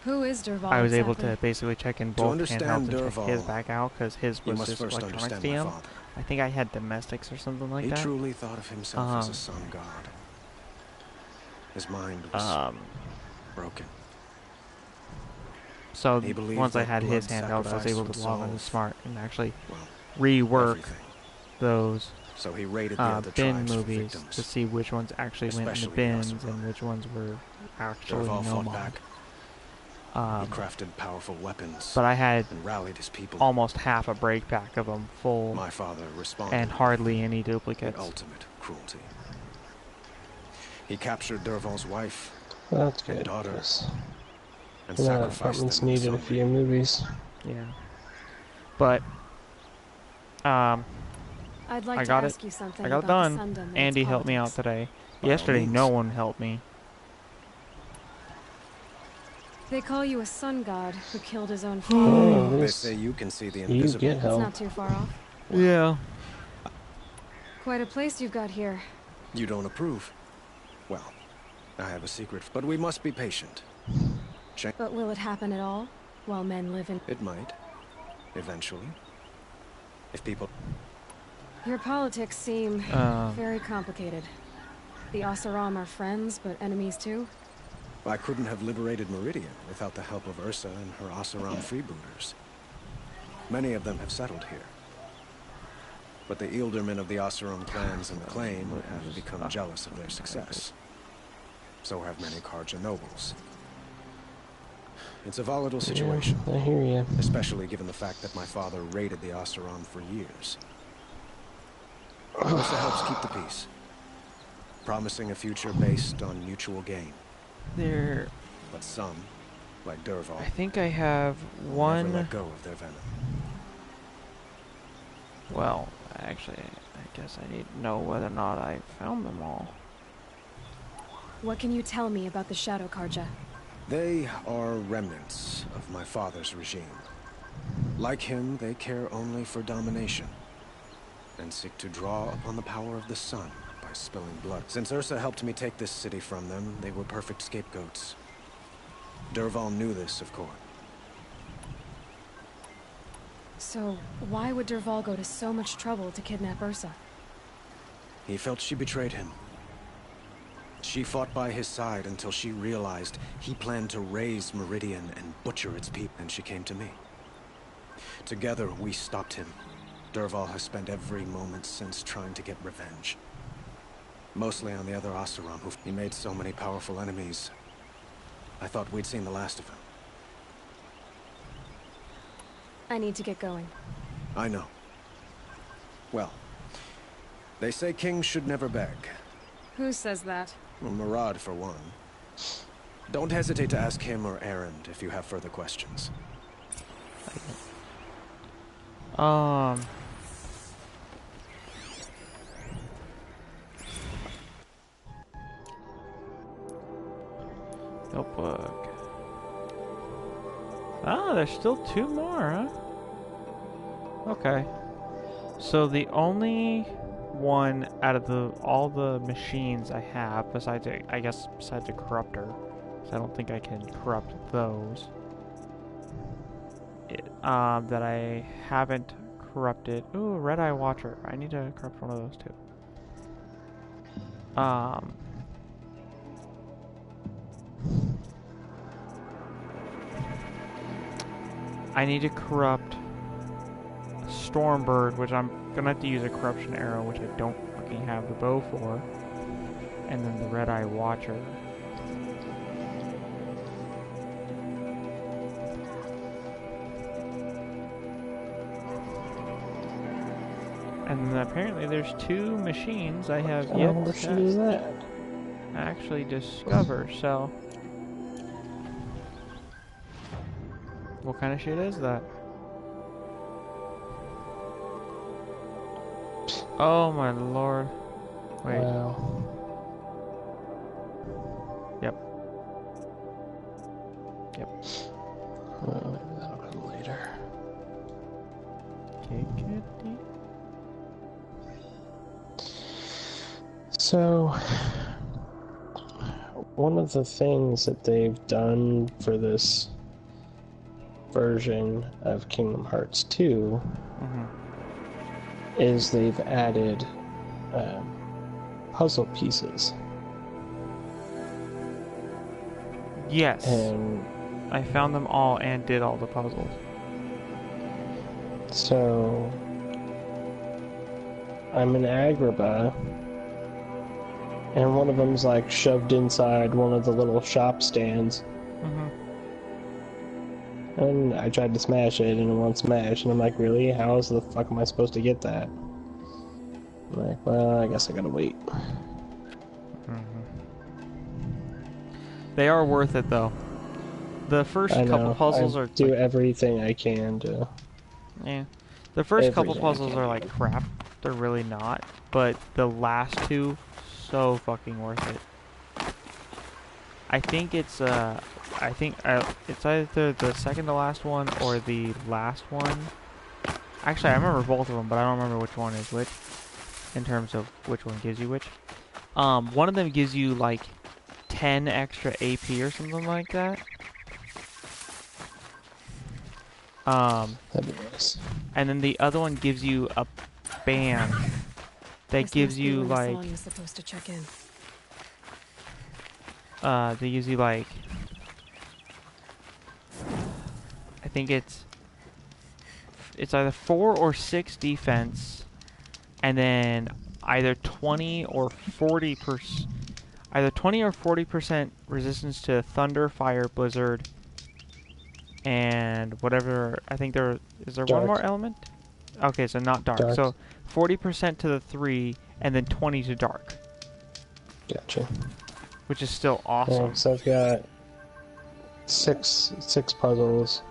Who is Dervahl? I was able exactly? to basically check in To both understand handhelds and check his Dervahl, back out because his you was must just first electronics understand my DM. father. I think I had domestics or something like He that. truly thought of himself as a sun god. His mind was broken. So He believed once I that had his blood handheld, I was sacrifice able would to log into solve, Smart and actually well, rework everything. those So he raided the other bin tribes for movies victims, to see which ones actually went in the especially bins the and which ones were actually Dervahl no fought mod. back. He crafted powerful weapons But I had and rallied his people. almost half a break pack of them full. My father responded and hardly any with duplicates. the ultimate cruelty. He captured Dervahl's wife That's and good. daughter and Yeah, sacrificed apartments them in the needed a sun. few movies. Yeah. But I'd like I to got ask it. you something I got it about the done. Sundom and Andy its helped me out politics. today. By all Yesterday, means. no one helped me. They call you a sun god who killed his own Oh, family. They this- say you can see the you invisible. get It's help. not too far off. Yeah. Quite a place you've got here. You don't approve? Well, I have a secret, but we must be patient. But will it happen at all? While men live in... It might. Eventually. If people... Your politics seem very complicated. The Oseram are friends, but enemies too? I couldn't have liberated Meridian without the help of Ursa and her Oseram freebooters. Many of them have settled here. But the Ealdormen of the Oseram clans and the Claim have become jealous of their success. So have many Karja nobles. It's a volatile situation. Yeah, I hear you. Especially given the fact that my father raided the Oseram for years. Ursa helps keep the peace, promising a future based on mutual gain. There. But some, like Dervahl, I think I have will one. never let go of their venom. Well, actually, I guess I need to know whether or not I found them all. What can you tell me about the Shadow Karja? They are remnants of my father's regime. Like him, they care only for domination, and seek to draw upon the power of the sun by spilling blood. Since Ursa helped me take this city from them, they were perfect scapegoats. Dervahl knew this, of course. So, why would Dervahl go to so much trouble to kidnap Ursa? He felt she betrayed him. She fought by his side until she realized he planned to raise Meridian and butcher its people, and she came to me. Together, we stopped him. Dervahl has spent every moment since trying to get revenge. Mostly on the other Oseram, who he made so many powerful enemies. I thought we'd seen the last of him. I need to get going. I know. Well, they say kings should never beg. Who says that? Well, Murad, for one. Don't hesitate to ask him or Erend if you have further questions. Notebook. Ah, there's still 2 more, huh? Okay. So the only one out of all the machines I have, besides I guess besides a corruptor, so I don't think I can corrupt those. That I haven't corrupted. Ooh, Red Eye Watcher. I need to corrupt one of those too. I need to corrupt Stormbird, which I'm gonna have to use a corruption arrow, which I don't fucking have the bow for. And then the Red Eye Watcher. And then apparently there's 2 machines I have yet to actually discover, so... What kind of shit is that? Oh my lord. Wait. Wow. Yep. Yep. Well, maybe that'll come later. So, one of the things that they've done for this version of Kingdom Hearts 2 is they've added puzzle pieces. Yes. And I found them all and did all the puzzles. So I'm in Agrabah, and one of them's like shoved inside one of the little shop stands. And I tried to smash it, and it won't smash. And I'm like, really? How the fuck am I supposed to get that? I'm like, well, I guess I gotta wait. They are worth it, though. The first couple puzzles are... do everything I can to... Yeah. The first couple puzzles are like crap. They're really not. But the last two, so fucking worth it. I think it's it's either the second to last one or the last one. Actually, I remember both of them, but I don't remember which one is which in terms of which one gives you which. One of them gives you like 10 extra AP or something like that. That'd be nice. And then the other one gives you a band that gives you like supposed to check in. they gives you like I think it's either 4 or 6 defense, and then either 20 or 40% resistance to thunder, fire, blizzard, and whatever. I think is there one more element? Okay, so not dark. So 40% to the 3, and then 20 to dark. Gotcha. Which is still awesome. Yeah, so I've got six puzzles.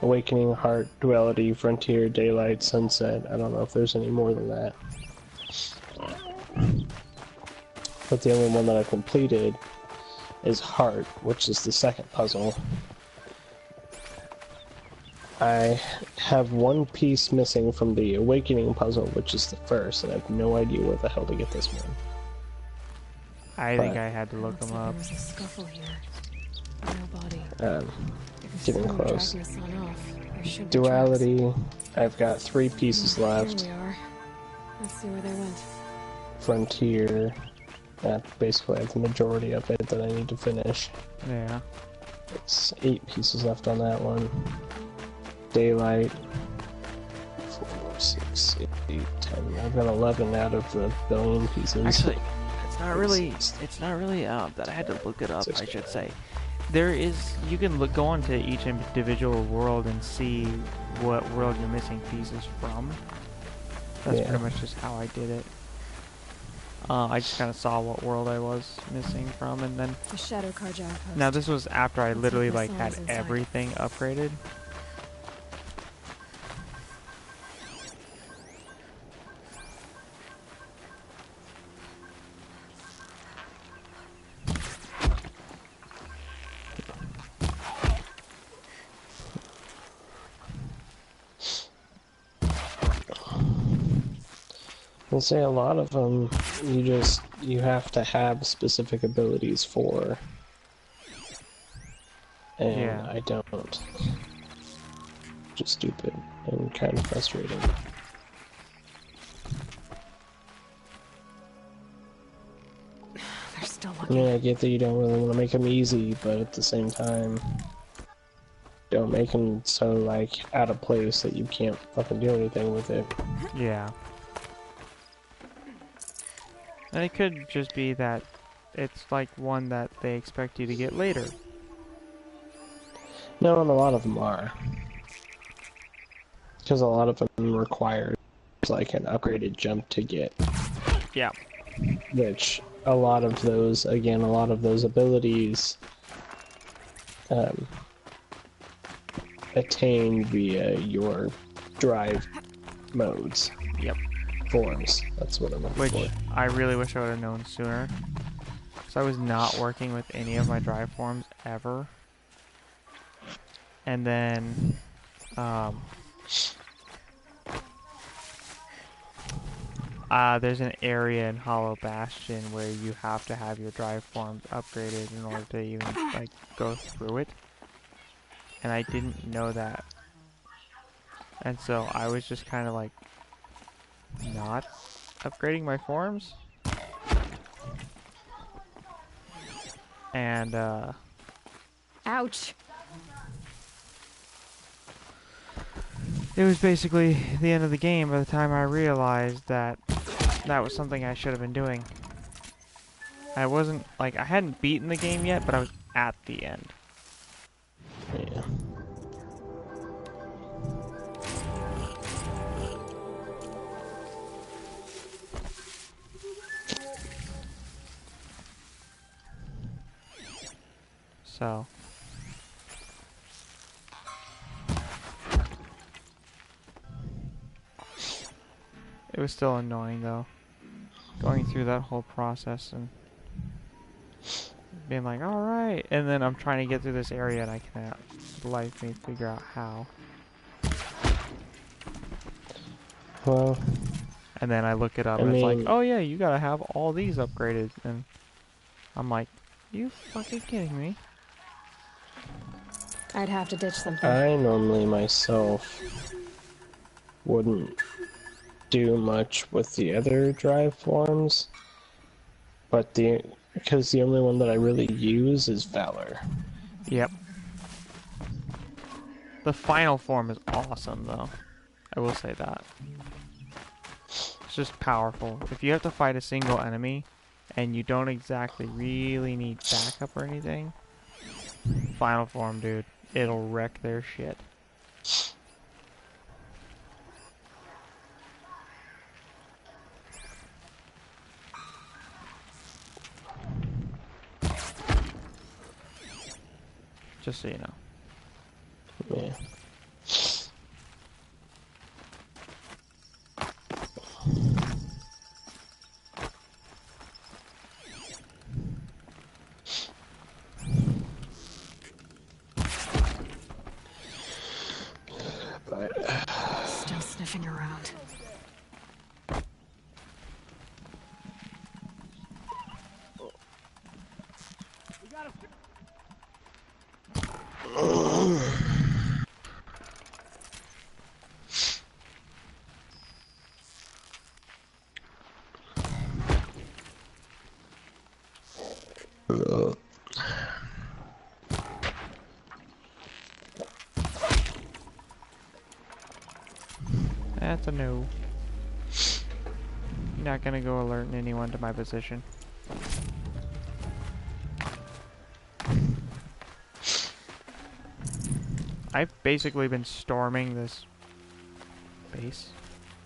Awakening, Heart, Duality, Frontier, Daylight, Sunset. I don't know if there's any more than that. But the only one that I've completed is Heart, which is the second puzzle. I have one piece missing from the Awakening puzzle, which is the first, and I have no idea where the hell to get this one. I think I had to look them up. There was a scuffle here. No body. Getting close. Off, Duality, I've got 3 pieces left. Here we are. Let's see where they went. Frontier, basically I have the majority of it that I need to finish. Yeah. It's 8 pieces left on that one. Daylight, 4, 6, 8, 10. I've got 11 out of the billion pieces. Actually, it's not really that I had to look it up, I should say. You can go onto each individual world and see what world you're missing pieces from. That's pretty much just how I did it. I just kind of saw what world I was missing from, and then... The Shadow Carja outpost. Now this was after I literally like had everything upgraded. I'll say a lot of them, you have to have specific abilities for, and I don't. Just stupid and kind of frustrating. They're still I mean, I get that you don't really want to make them easy, but at the same time, don't make them so, like, out of place that you can't fucking do anything with it. Yeah. And it could just be that it's like one that they expect you to get later. No, and a lot of them are. Because a lot of them require like an upgraded jump to get. Yeah. Which a lot of those abilities attain via your drive modes. Yep. Forms. That's what I'm looking for. I really wish I would have known sooner. Because I was not working with any of my drive forms ever. And then, There's an area in Hollow Bastion where you have to have your drive forms upgraded in order to even like go through it. And I didn't know that. And so I was just kind of like not upgrading my forms. And ouch. It was basically the end of the game by the time I realized that that was something I should have been doing. I wasn't, like, I hadn't beaten the game yet, but I was at the end. Yeah. So. It was still annoying, though. Going through that whole process and being like, alright, and then I'm trying to get through this area and I cannot life me figure out how. Well, and then I look it up and it's like, oh yeah, you gotta have all these upgraded, and I'm like, you fucking kidding me? I'd have to ditch something. I normally myself wouldn't do much with the other drive forms, but because the only one that I really use is Valor. Yep. The final form is awesome, though. I will say that. It's just powerful. If you have to fight a single enemy, and you don't exactly really need backup or anything, final form, dude, it'll wreck their shit. Just so you know. Yeah. Still sniffing around. That's a no. You're not gonna go alerting anyone to my position. I've basically been storming this base,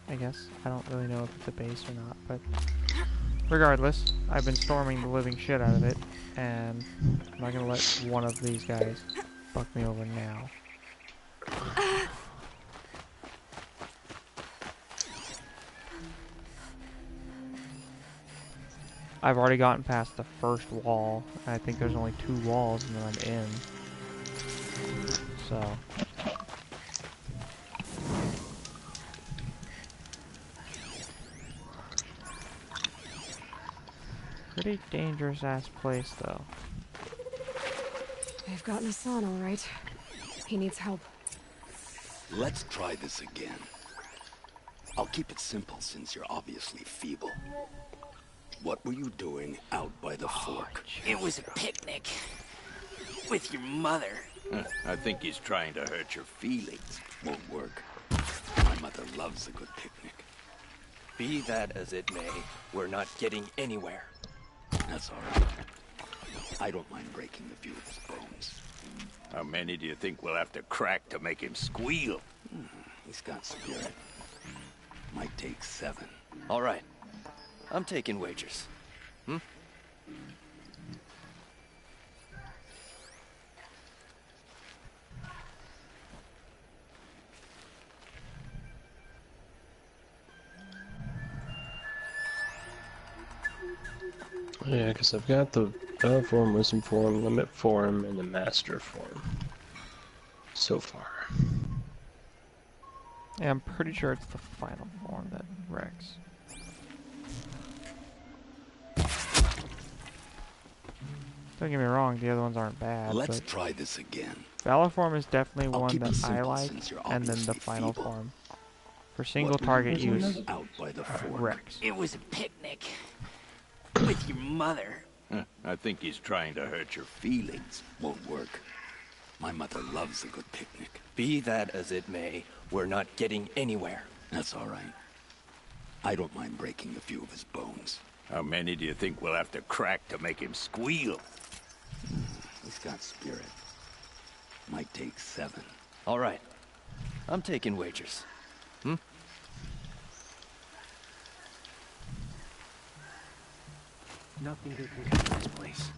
I guess. I don't really know if it's a base or not, but regardless, I've been storming the living shit out of it, and I'm not gonna let one of these guys fuck me over now. I've already gotten past the first wall. I think there's only 2 walls and then I'm in. So. Pretty dangerous ass place though. They've gotten Hassan all right. He needs help. Let's try this again. I'll keep it simple since you're obviously feeble. What were you doing out by the fork? It was a picnic. With your mother. I think he's trying to hurt your feelings. Won't work. My mother loves a good picnic. Be that as it may, we're not getting anywhere. That's all right. I don't mind breaking a few of his bones. How many do you think we'll have to crack to make him squeal? He's got spirit. Might take 7. All right. I'm taking wagers. Hmm? Yeah, because I've got the Battle form, Wisdom form, Limit form, and the Master form. So far. Yeah, I'm pretty sure it's the final form that wrecks. Don't get me wrong, the other ones aren't bad. Let's but try this again. Valor form is definitely I'll one keep it that I simple like, since you're and then the obviously final feeble. form. For single What were target you doing use, out by the fort? Rex. It was a picnic. With your mother. I think he's trying to hurt your feelings. Won't work. My mother loves a good picnic. Be that as it may, we're not getting anywhere. That's all right. I don't mind breaking a few of his bones. How many do you think we'll have to crack to make him squeal? He's got spirit. Might take 7. All right. I'm taking wagers. Nothing they can get in this place.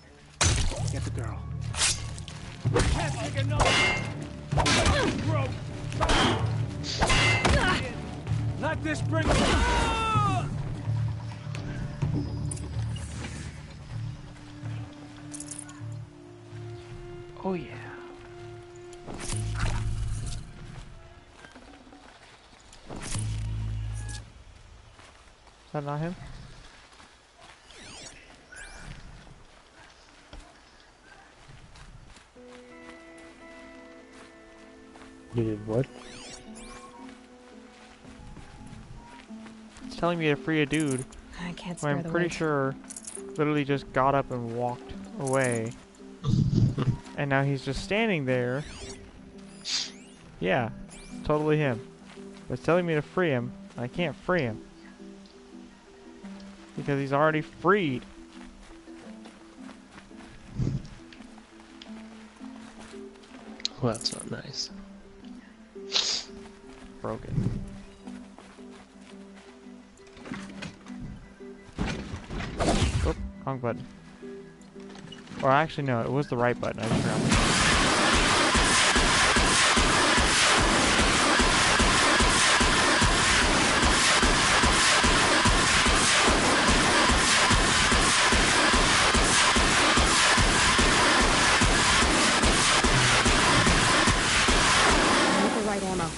Get the girl. Can't take another. Let this bring. Oh yeah. Is that not him? You did what? It's telling me to free a dude. I can't who spare I'm the pretty weight. sure literally just got up and walked away. And now he's just standing there. Yeah, it's totally him. But it's telling me to free him. I can't free him. Because he's already freed. Well, that's not nice. Broken. Oop, wrong button. Or actually no, it was the right button. I just forgot. With the right ammo.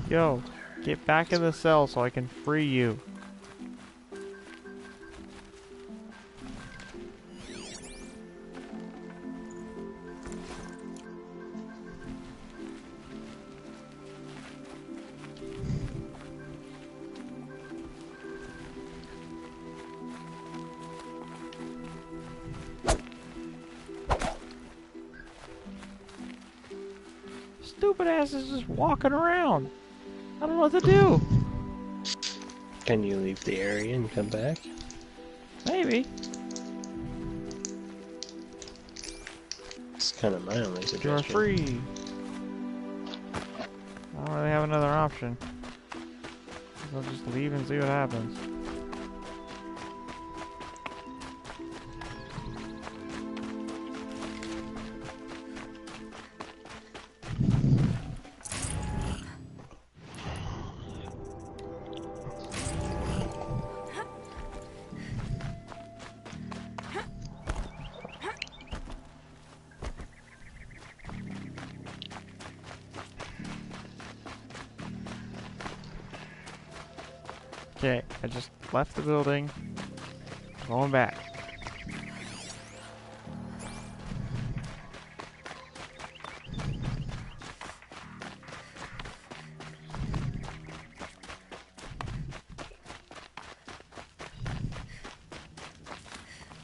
Yo, get back in the cell so I can free you. Stupid ass is just walking around. I don't know what to do. Can you leave the area and come back? Maybe. It's kind of my only You're suggestion. free. I don't really have another option. I'll just leave and see what happens. Okay, I just left the building. Going back.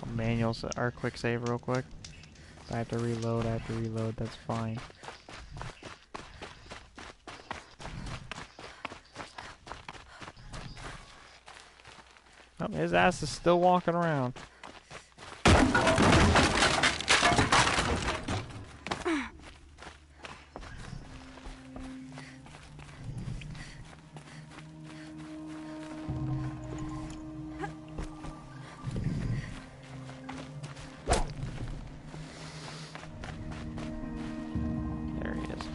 I'll manual our quick save real quick. If I have to reload, that's fine. Oh, his ass is still walking around. There he is.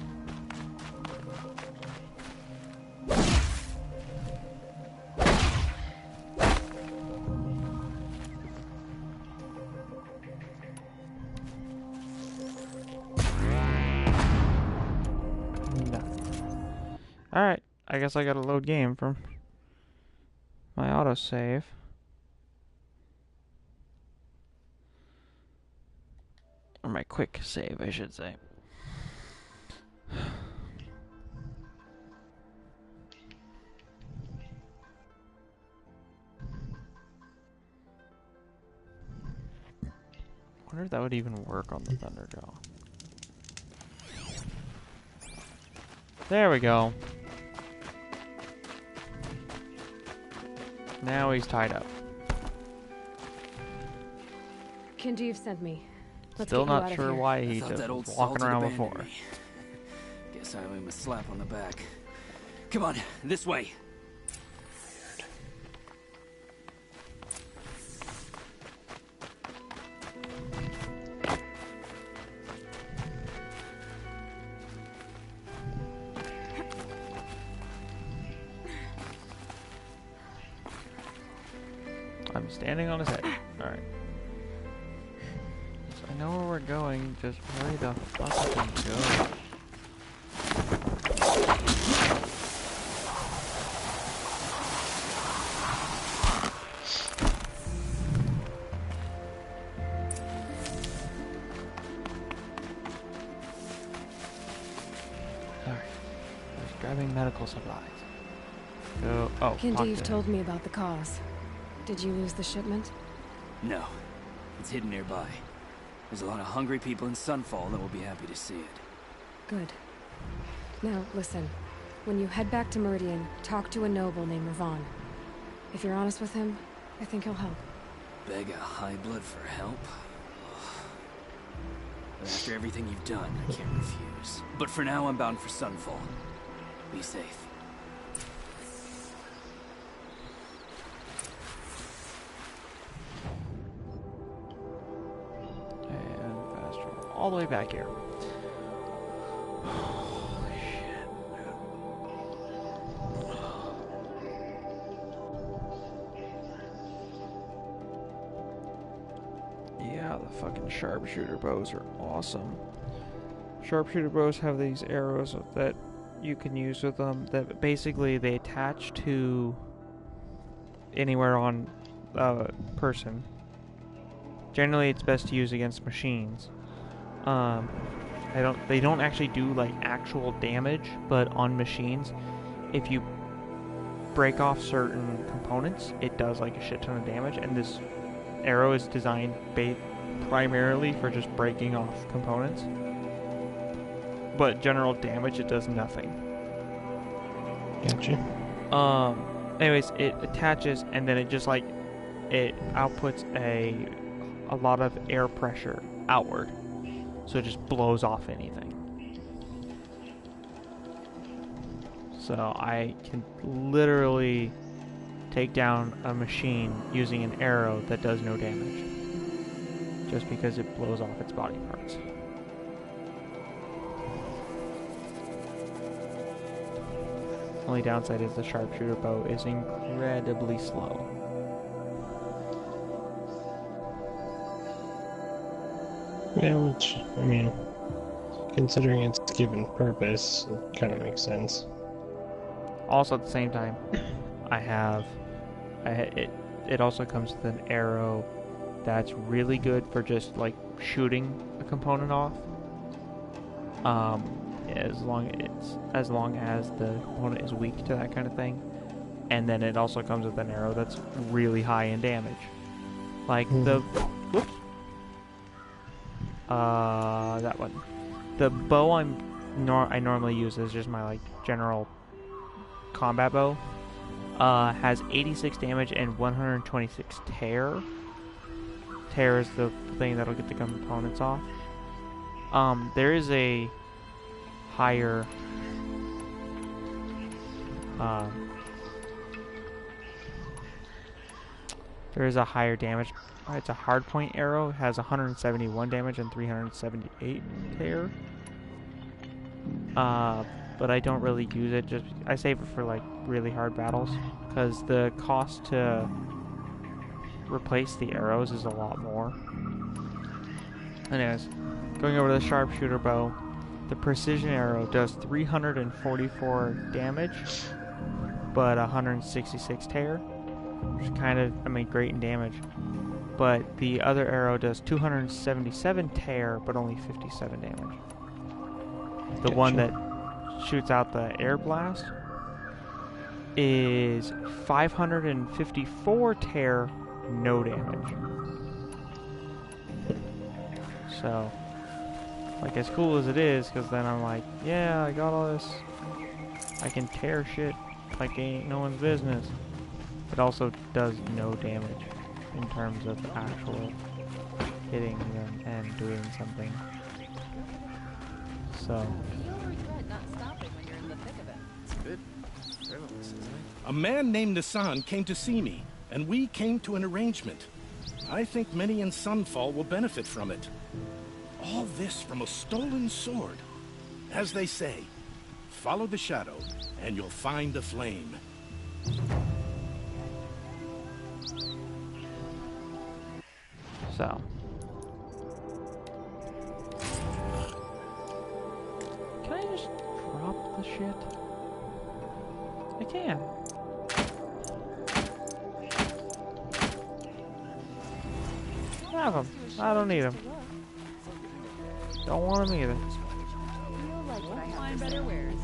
No. Alright, I guess I gotta load game from my autosave. Or my quick save, I should say. I wonder if that would even work on the Thunderjaw. There we go. Now he's tied up. Kinjeev sent me. Let's Still get you out not of sure here. why he just was walking around before. Guess I owe him a slap on the back. Come on, this way. I'm standing on his head. Alright. So I know where we're going, just hurry the fuck up and go. Alright. Just grabbing medical supplies. Go. Oh, Kinjeev told me about the cause. Did you lose the shipment? No. It's hidden nearby. There's a lot of hungry people in Sunfall that will be happy to see it. Good. Now, listen. When you head back to Meridian, talk to a noble named Ravon. If you're honest with him, I think he'll help. Beg a high blood for help? But after everything you've done, I can't refuse. But for now, I'm bound for Sunfall. Be safe. All the way back here. Holy shit. Yeah, the fucking sharpshooter bows are awesome. Sharpshooter bows have these arrows that you can use with them that basically they attach to anywhere on a person. Generally, it's best to use against machines. They don't actually do like actual damage, but on machines, if you break off certain components, it does like a shit ton of damage, and this arrow is designed primarily for just breaking off components. But general damage, it does nothing. Gotcha. Anyways, it attaches, and then it just like, it outputs a lot of air pressure outward. So it just blows off anything. So I can literally take down a machine using an arrow that does no damage. Just because it blows off its body parts. Only downside is the sharpshooter bow is incredibly slow. Yeah, which, I mean, considering its given purpose, it kind of makes sense. Also, at the same time, it also comes with an arrow that's really good for just like shooting a component off. As long as the component is weak to that kind of thing, and then it also comes with an arrow that's really high in damage, like the whoops. That one. The bow I normally use is just my like general combat bow. Has 86 damage and 126 tear. Tear is the thing that'll get the components off. There is a higher damage. It's a hardpoint arrow. It has 171 damage and 378 tear. But I don't really use it. Just I save it for like really hard battles because the cost to replace the arrows is a lot more. Anyways, going over to the sharpshooter bow. the precision arrow does 344 damage, but 166 tear, which is kind of, I mean, great in damage. But the other arrow does 277 tear, but only 57 damage. The one that shoots out the air blast is 554 tear, no damage. So, like, as cool as it is, because then I'm like, yeah, I got all this, I can tear shit like it ain't no one's business. It also does no damage in terms of actual hitting them and doing something. So. You'll regret not stopping when you're in the thick of it. It's a bit frivolous, isn't it? A man named Nassan came to see me, and we came to an arrangement. I think many in Sunfall will benefit from it. All this from a stolen sword. As they say, follow the shadow, and you'll find the flame. So. Can I just drop the shit? I can. Have them. I don't need them. Don't want them either. You'll like what I have better wares.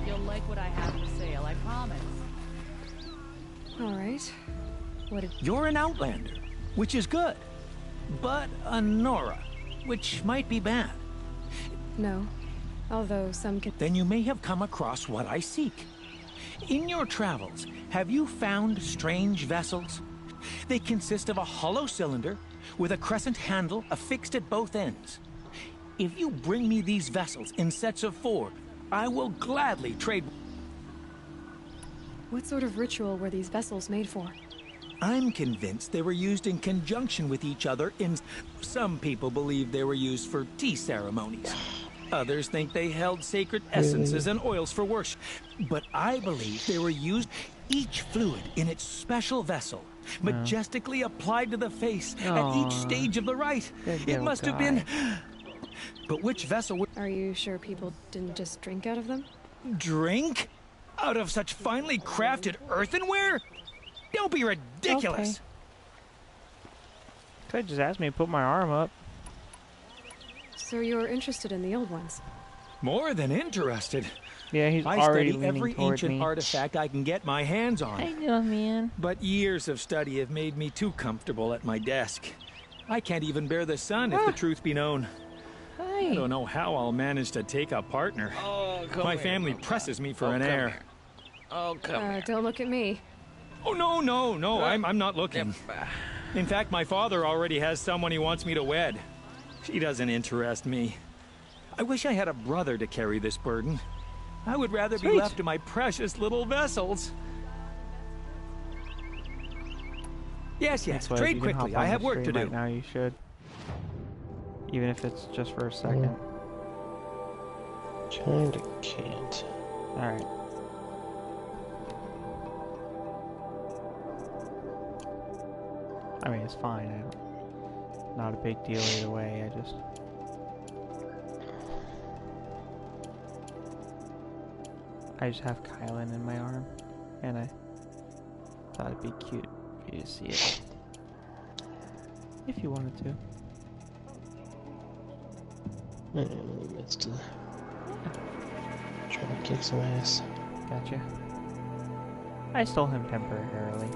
You'll like what I have for sale, I promise. All right. What did... You're an outlander, which is good. But a Nora, which might be bad. No. Although some can... Then you may have come across what I seek. In your travels, have you found strange vessels? They consist of a hollow cylinder with a crescent handle affixed at both ends. If you bring me these vessels in sets of 4, I will gladly trade... What sort of ritual were these vessels made for? I'm convinced they were used in conjunction with each other in... Some people believe they were used for tea ceremonies. Others think they held sacred essences and oils for worship. But I believe they were used, each fluid in its special vessel, majestically applied to the face at each stage of the rite. It must have been... But which vessel would... Are you sure people didn't just drink out of them? Drink? Out of such finely crafted earthenware? Don't be ridiculous! Okay. Could just ask me to put my arm up. So you're interested in the old ones? More than interested. Yeah, he's I already study leaning every toward ancient me. artifact I can get my hands on. I know, man. But years of study have made me too comfortable at my desk. I can't even bear the sun, if the truth be known. I don't know how I'll manage to take a partner. My family presses me for an heir. Oh, come here. Don't look at me. Oh, no, I'm not looking. In fact, my father already has someone he wants me to wed. She doesn't interest me. I wish I had a brother to carry this burden. I would rather be left to my precious little vessels. Yes, trade quickly. I have work to do. Right now, you should. Even if it's just for a second. Kinda can't. Alright. I mean, it's fine. Not a big deal either way. I just have Kylan in my arm, and I thought it'd be cute for you to see it. If you wanted to. It's to try to kick some ass. Gotcha. I stole him temporarily.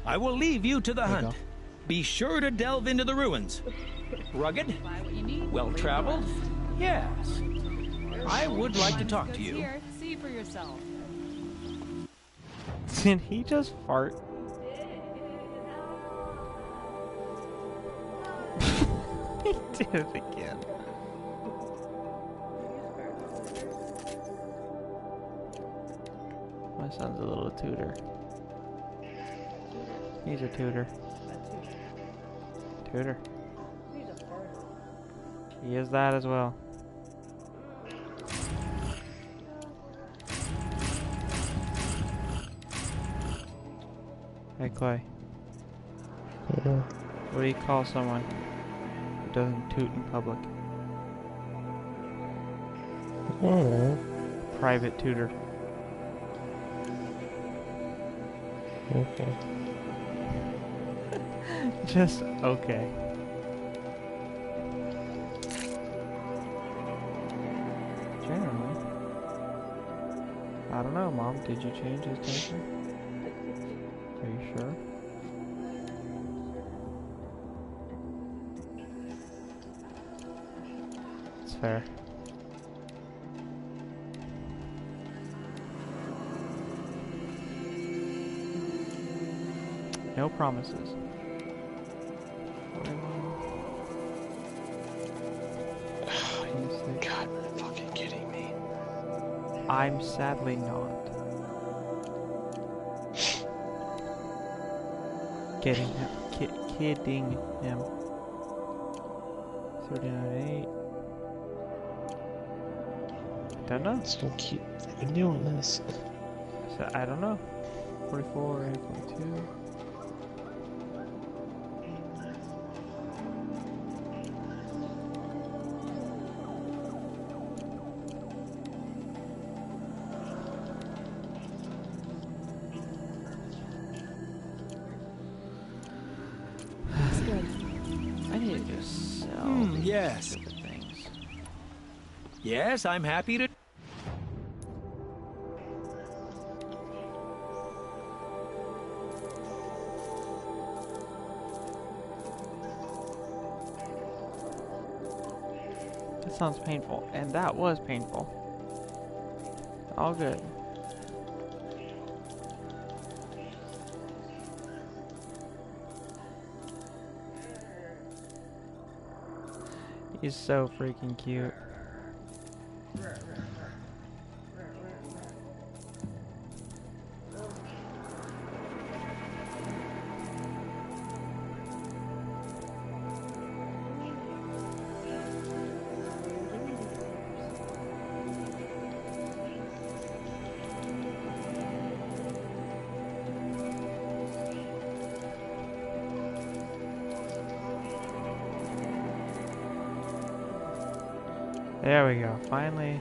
I will leave you to the hunt. Go. Be sure to delve into the ruins. Rugged? Well-traveled? Yes. I would like to talk to you. Here, see for yourself. Did he just fart? He did it again. My son's a little tutor. He's a tutor. Tutor. He is that as well. Hey, Clay. Yeah. What do you call someone who doesn't toot in public? I don't know. Private tutor. Okay. Just okay. Generally. I don't know, Mom. Did you change his diaper? Are you sure? It's fair. No promises. God, you're fucking kidding me. I'm sadly not. Kidding him. Kidding him. 39.8. Don't know. Let's go keep fucking doing this. So, I don't know. 44, 8.2. Looks good. I need to just sell these Yes. stupid things. Yes, I'm happy to. That sounds painful, and that was painful. All good. He's so freaking cute. There we go. Finally,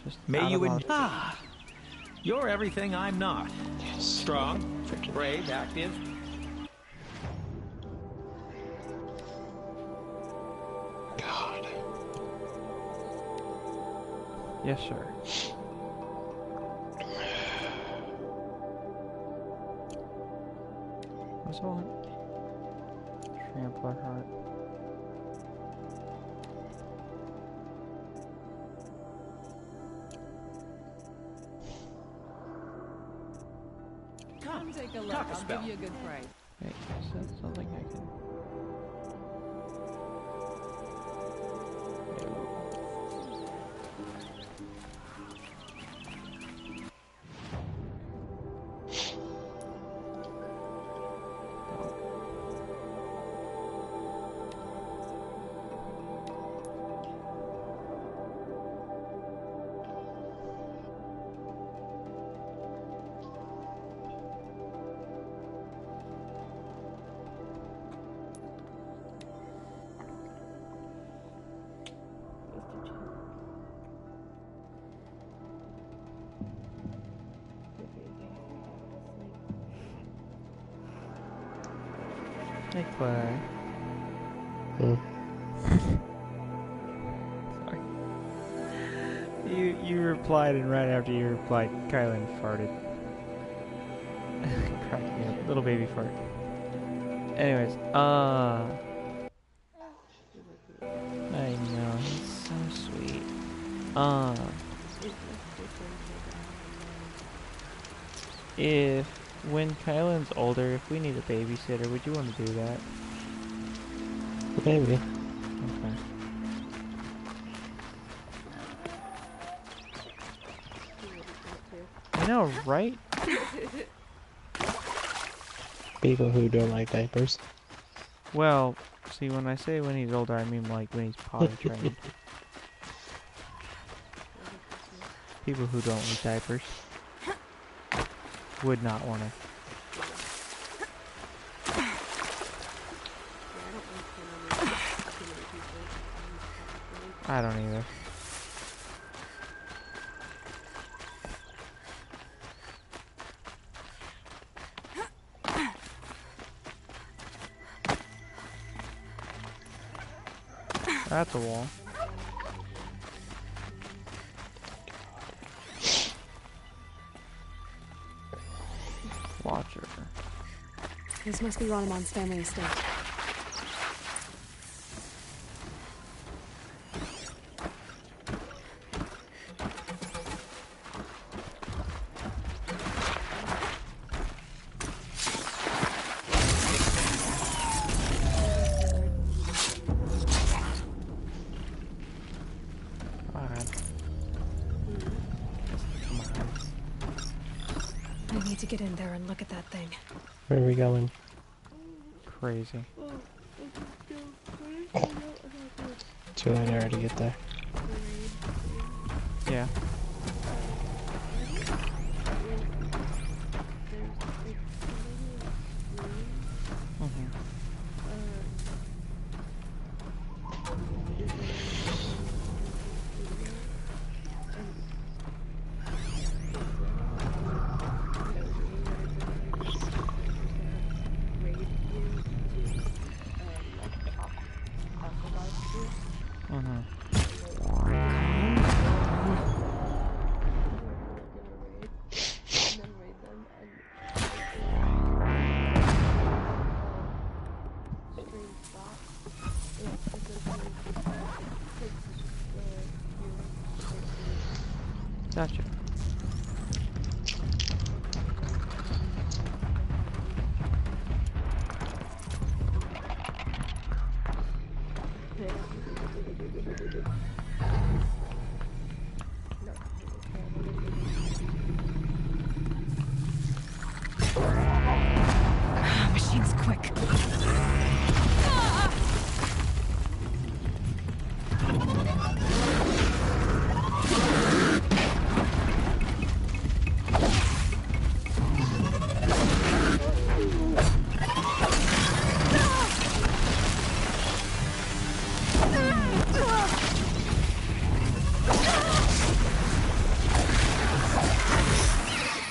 just May out you of our- You're everything I'm not. Yes. Strong, brave, active. God. Yes, sir. What's on? Trampler heart. Come take a look. Talk a I'll spell. give you a good price. Wait, is that something I can... Hey, Clay. Sorry. You replied, and right after you replied, Kylan farted. Cracked me up. Little baby fart. Anyways, I know, he's so sweet. If, when Kylan's older, if we need a babysitter, would you want to do that? Maybe. Okay. I know, right? People who don't like diapers. Well, see, when I say when he's older, I mean like when he's potty trained. People who don't like diapers would not want to. I don't either. That's a wall. Watcher. This must be Ranamon's family estate. I need to get in there and look at that thing. Where are we going? Crazy. Too late already to get there. Yeah. Gotcha. Machine's quick.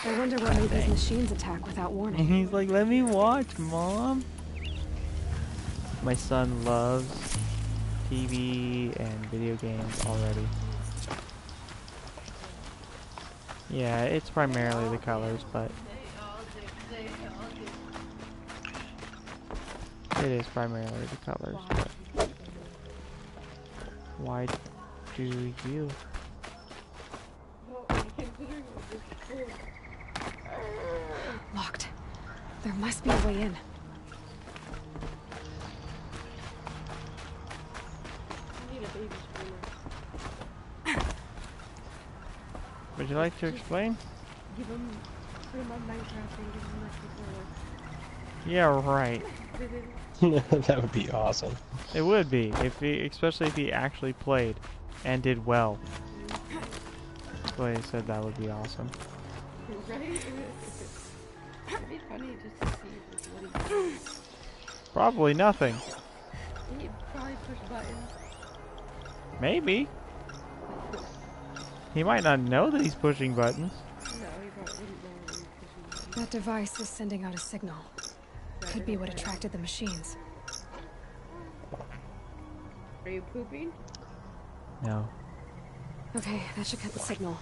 I wonder what made these machines attack without warning. He's like, let me watch, Mom. My son loves TV and video games already. Yeah, it's primarily the colors, but it is primarily the colors, but why do you? Locked. There must be a way in. Would you like to explain? Give him, put him on Minecraft and give him that controller. Yeah, right. That would be awesome. It would be, if he, especially if he actually played and did well. That's why I said that would be awesome. Right? It'd be funny just to see what he does. Probably nothing. He'd probably push buttons. Maybe. He might not know that he's pushing buttons. No, he probably wouldn't know what he's pushing. That device is sending out a signal. Could be what attracted the machines. Are you pooping? No. Okay, that should cut the signal.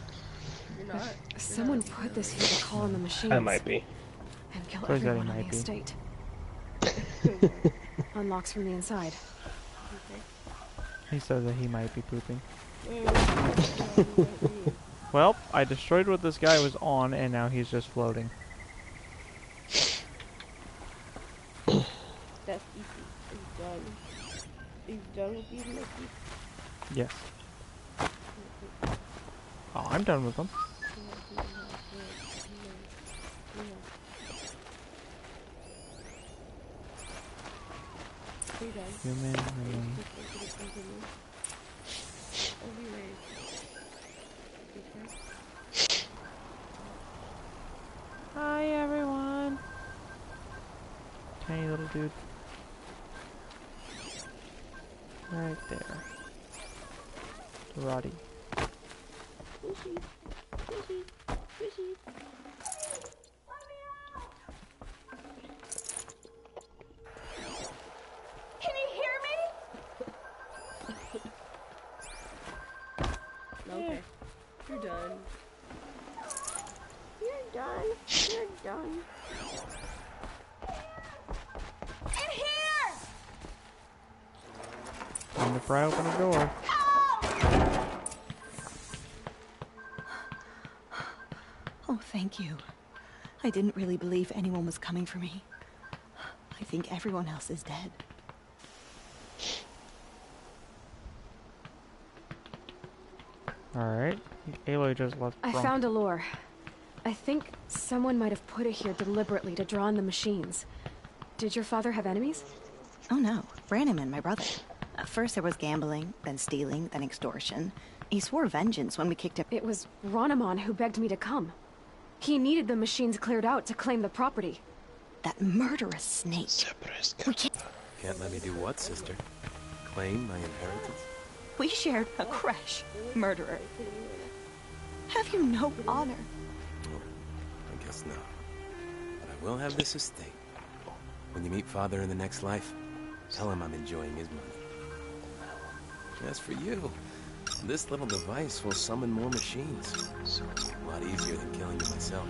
You're not. Someone put this here to call on the machines. I might be. And kill Where's that everyone on might the be? estate. Unlocks from the inside. He said that he might be pooping. Well, I destroyed what this guy was on, and now he's just floating. That's easy. Are you done? Are you done with these monkeys? Yes. Oh, I'm done with them. Human remain. Hi everyone. Tiny little dude. Right there. Roddy. Squishy. Squishy. Squishy. Can you hear me? Okay. You're done. You're done. You're done. In here! Time to pry open the door. Oh, thank you. I didn't really believe anyone was coming for me. I think everyone else is dead. Alright. Aloy just left. I found a lure. I think someone might have put it here deliberately to draw on the machines. Did your father have enemies? Oh no, Branham and my brother. First there was gambling, then stealing, then extortion. He swore vengeance when we kicked him. It was Ronamon who begged me to come. He needed the machines cleared out to claim the property. That murderous snake. We Can't let me do what, sister? Claim my inheritance? We shared a crash, murderer. Have you no honor? Oh, I guess not. But I will have this estate. When you meet Father in the next life, tell him I'm enjoying his money. As for you, this little device will summon more machines. A lot easier than killing you myself.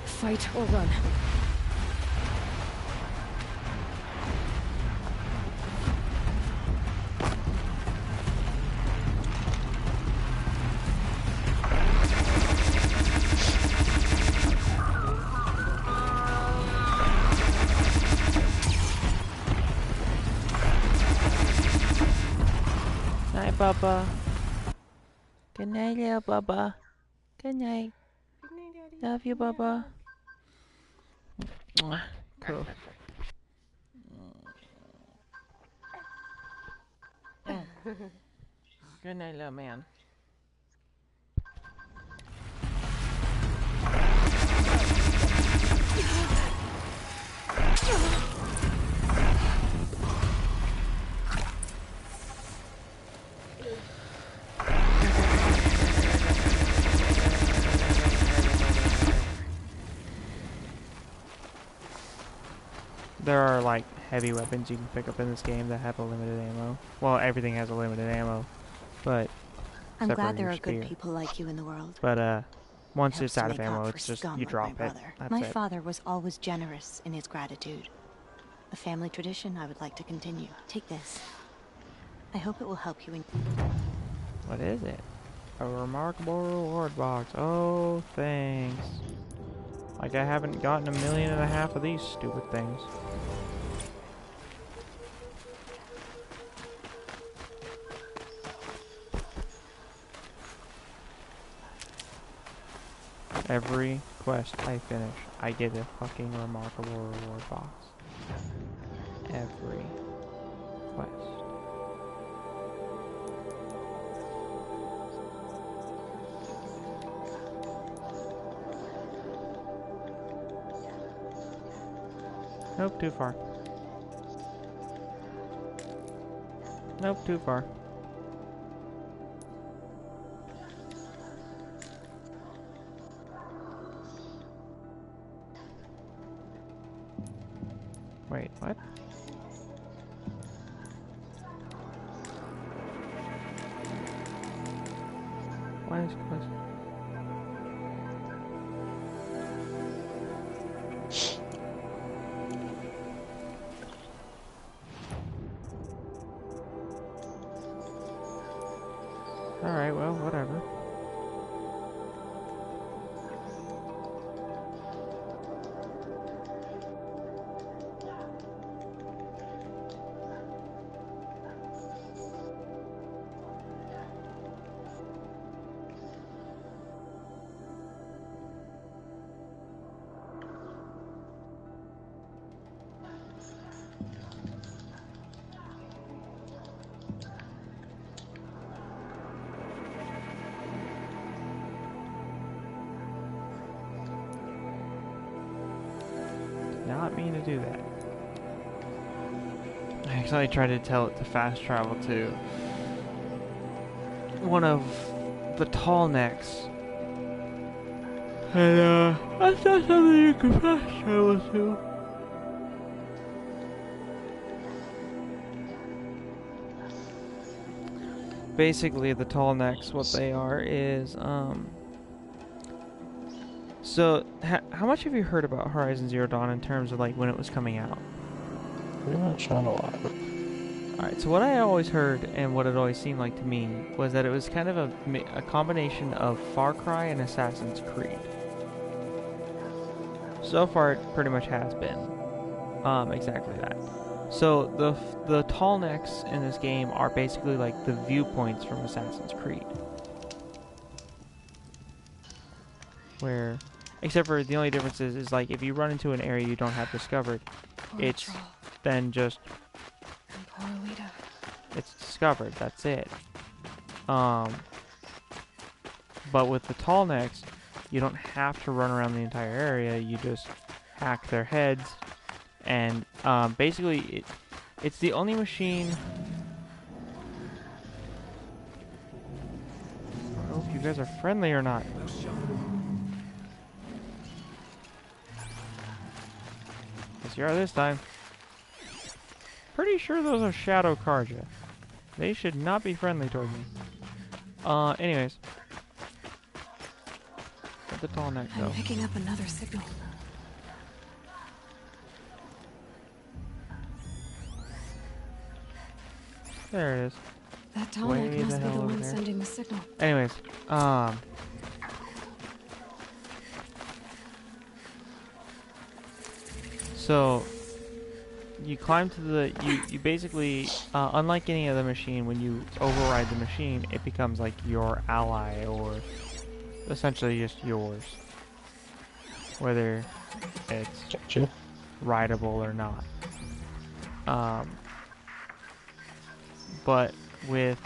Fight or run. Night, Bubba. Good night, little Bubba. Good night. Good night, Daddy. Love you, Bubba. Mwah. Cool. Good night, little man. There are like heavy weapons you can pick up in this game that have a limited ammo. Well, everything has a limited ammo, but I'm except glad for there your are good spear. people like you in the world. But once Helps it's to out of make up ammo, for it's just scum you like drop my it. brother. That's My it. father was always generous in his gratitude. A family tradition I would like to continue. Take this. I hope it will help you in... What is it? A remarkable reward box. Oh, thanks. Like I haven't gotten 1.5 million of these stupid things. Every quest I finish, I get a fucking remarkable reward box. Every quest. Nope, too far. Nope, too far. Wait, what? Why is this? Alright, well, whatever. mean to do that. I actually tried to tell it to fast travel to one of the tall necks. And, that's not something you can fast travel to. Basically, the tall necks, what they are is, so, how much have you heard about Horizon Zero Dawn in terms of, like, when it was coming out? Pretty much not a lot. Alright, so what I always heard, and what it always seemed like to me, was that it was kind of a combination of Far Cry and Assassin's Creed. So far, it pretty much has been. Exactly that. So, the tall necks in this game are basically like the viewpoints from Assassin's Creed. Where, except for the only difference is like, if you run into an area you don't have discovered, it's then just... It's discovered, that's it. But with the tall necks, you don't have to run around the entire area, you just hack their heads, and basically it's the only machine... I don't know if you guys are friendly or not. Yes, you are this time. Pretty sure those are Shadow Karja. They should not be friendly toward me. Anyways. At the tall neck, though. I'm picking up another signal. There it is. That tall neck must be the one sending the signal. Anyways, so you climb to the you basically unlike any other machine, when you override the machine, it becomes like your ally, or essentially just yours, whether it's rideable or not. But with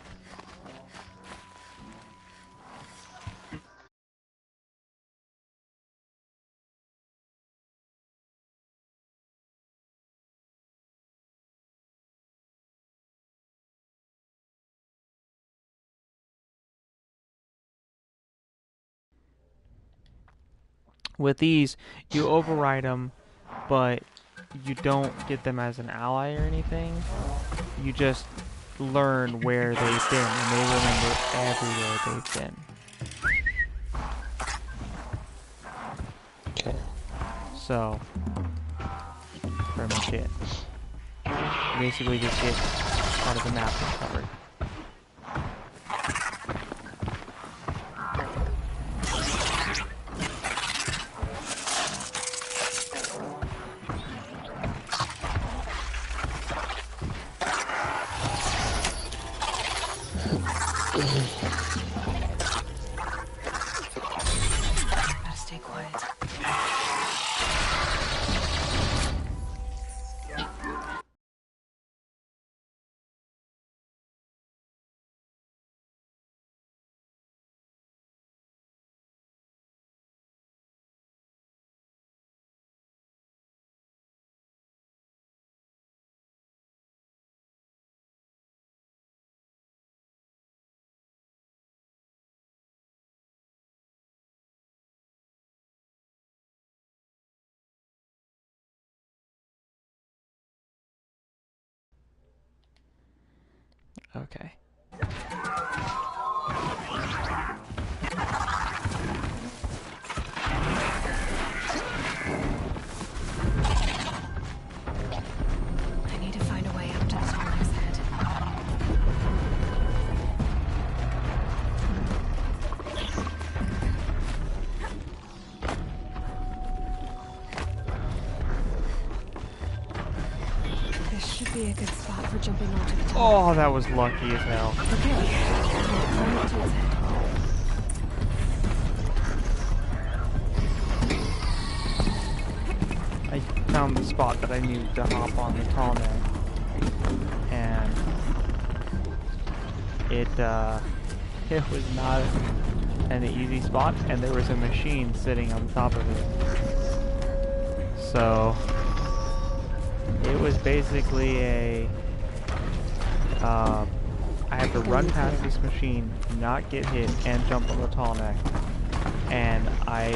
these, you override them, but you don't get them as an ally or anything. You just learn where they've been, and they remember everywhere they've been. Okay. So, pretty much it. You basically just get part of the map discovered. Gotta stay quiet. Okay. I need to find a way up to the tall neck's head. This should be a good spot for jumping onto the top. Oh, that was lucky as hell. Okay. Climb up to its head. I found the spot that I needed to hop on the tall neck, and it was not an easy spot, and there was a machine sitting on top of it. So It was basically a, I have to run past this machine, not get hit, and jump on the tall neck. And I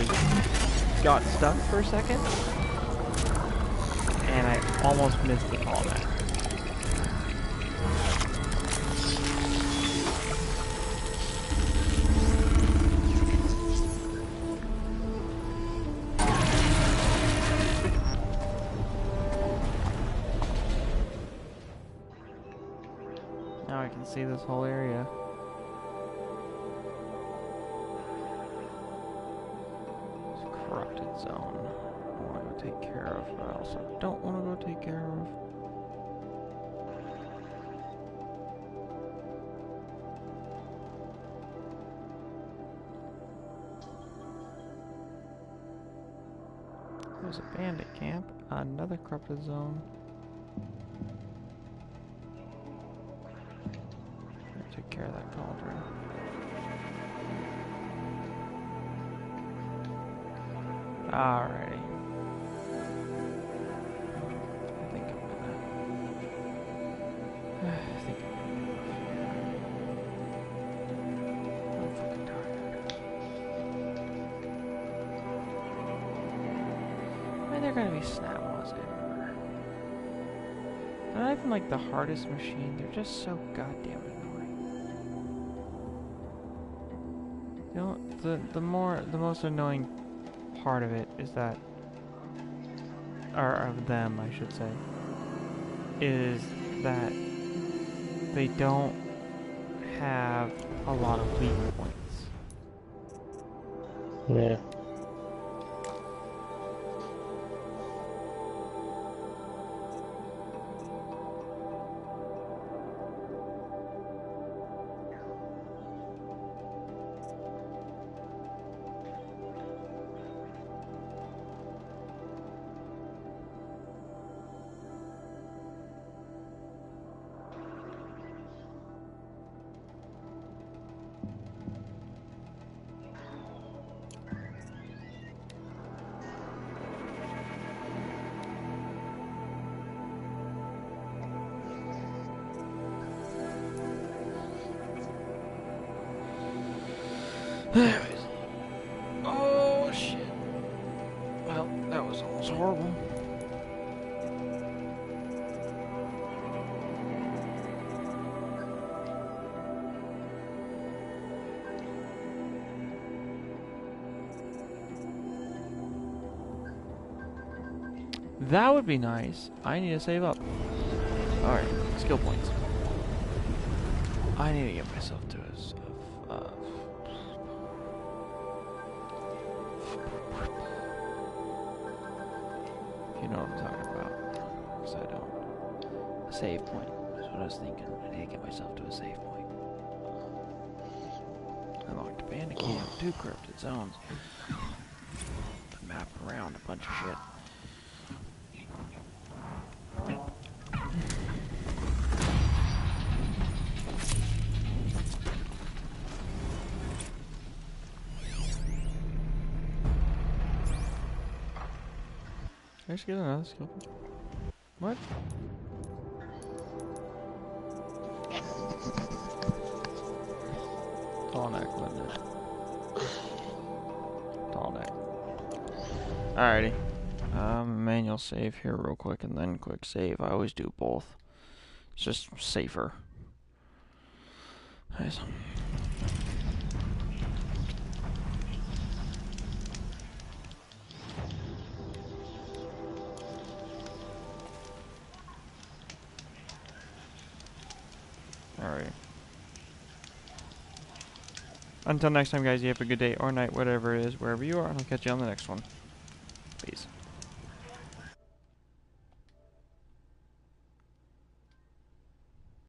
got stuck for a second, and I almost missed the tall neck. Now I can see this whole area. It's a corrupted zone. I want to go take care of, but I also don't want to go take care of. There's a bandit camp, another corrupted zone. Take care of that cauldron. Alrighty. I think I'm gonna I'm fucking tired. Why are there gonna be snap laws everywhere? They're not even like the hardest machine, they're just so goddamn annoying. The most annoying part of it is that, or of them, I should say, is that they don't have a lot of weak points. Yeah. Anyways. Oh shit. Well, that was almost horrible. That would be nice. I need to save up. Alright, skill points. I need to get myself to if you know what I'm talking about. Because I don't. A save point. That's what I was thinking. I need to get myself to a save point. Unlocked a bandit camp, 2 corrupted zones. The map around a bunch of shit. I just get another skill point. What? Tall neck, wasn't it? Tall neck. Alrighty. Manual save here real quick and then quick save. I always do both. It's just safer. Nice. Alright. Until next time, guys, you have a good day or night, whatever it is, wherever you are, and I'll catch you on the next one. Peace.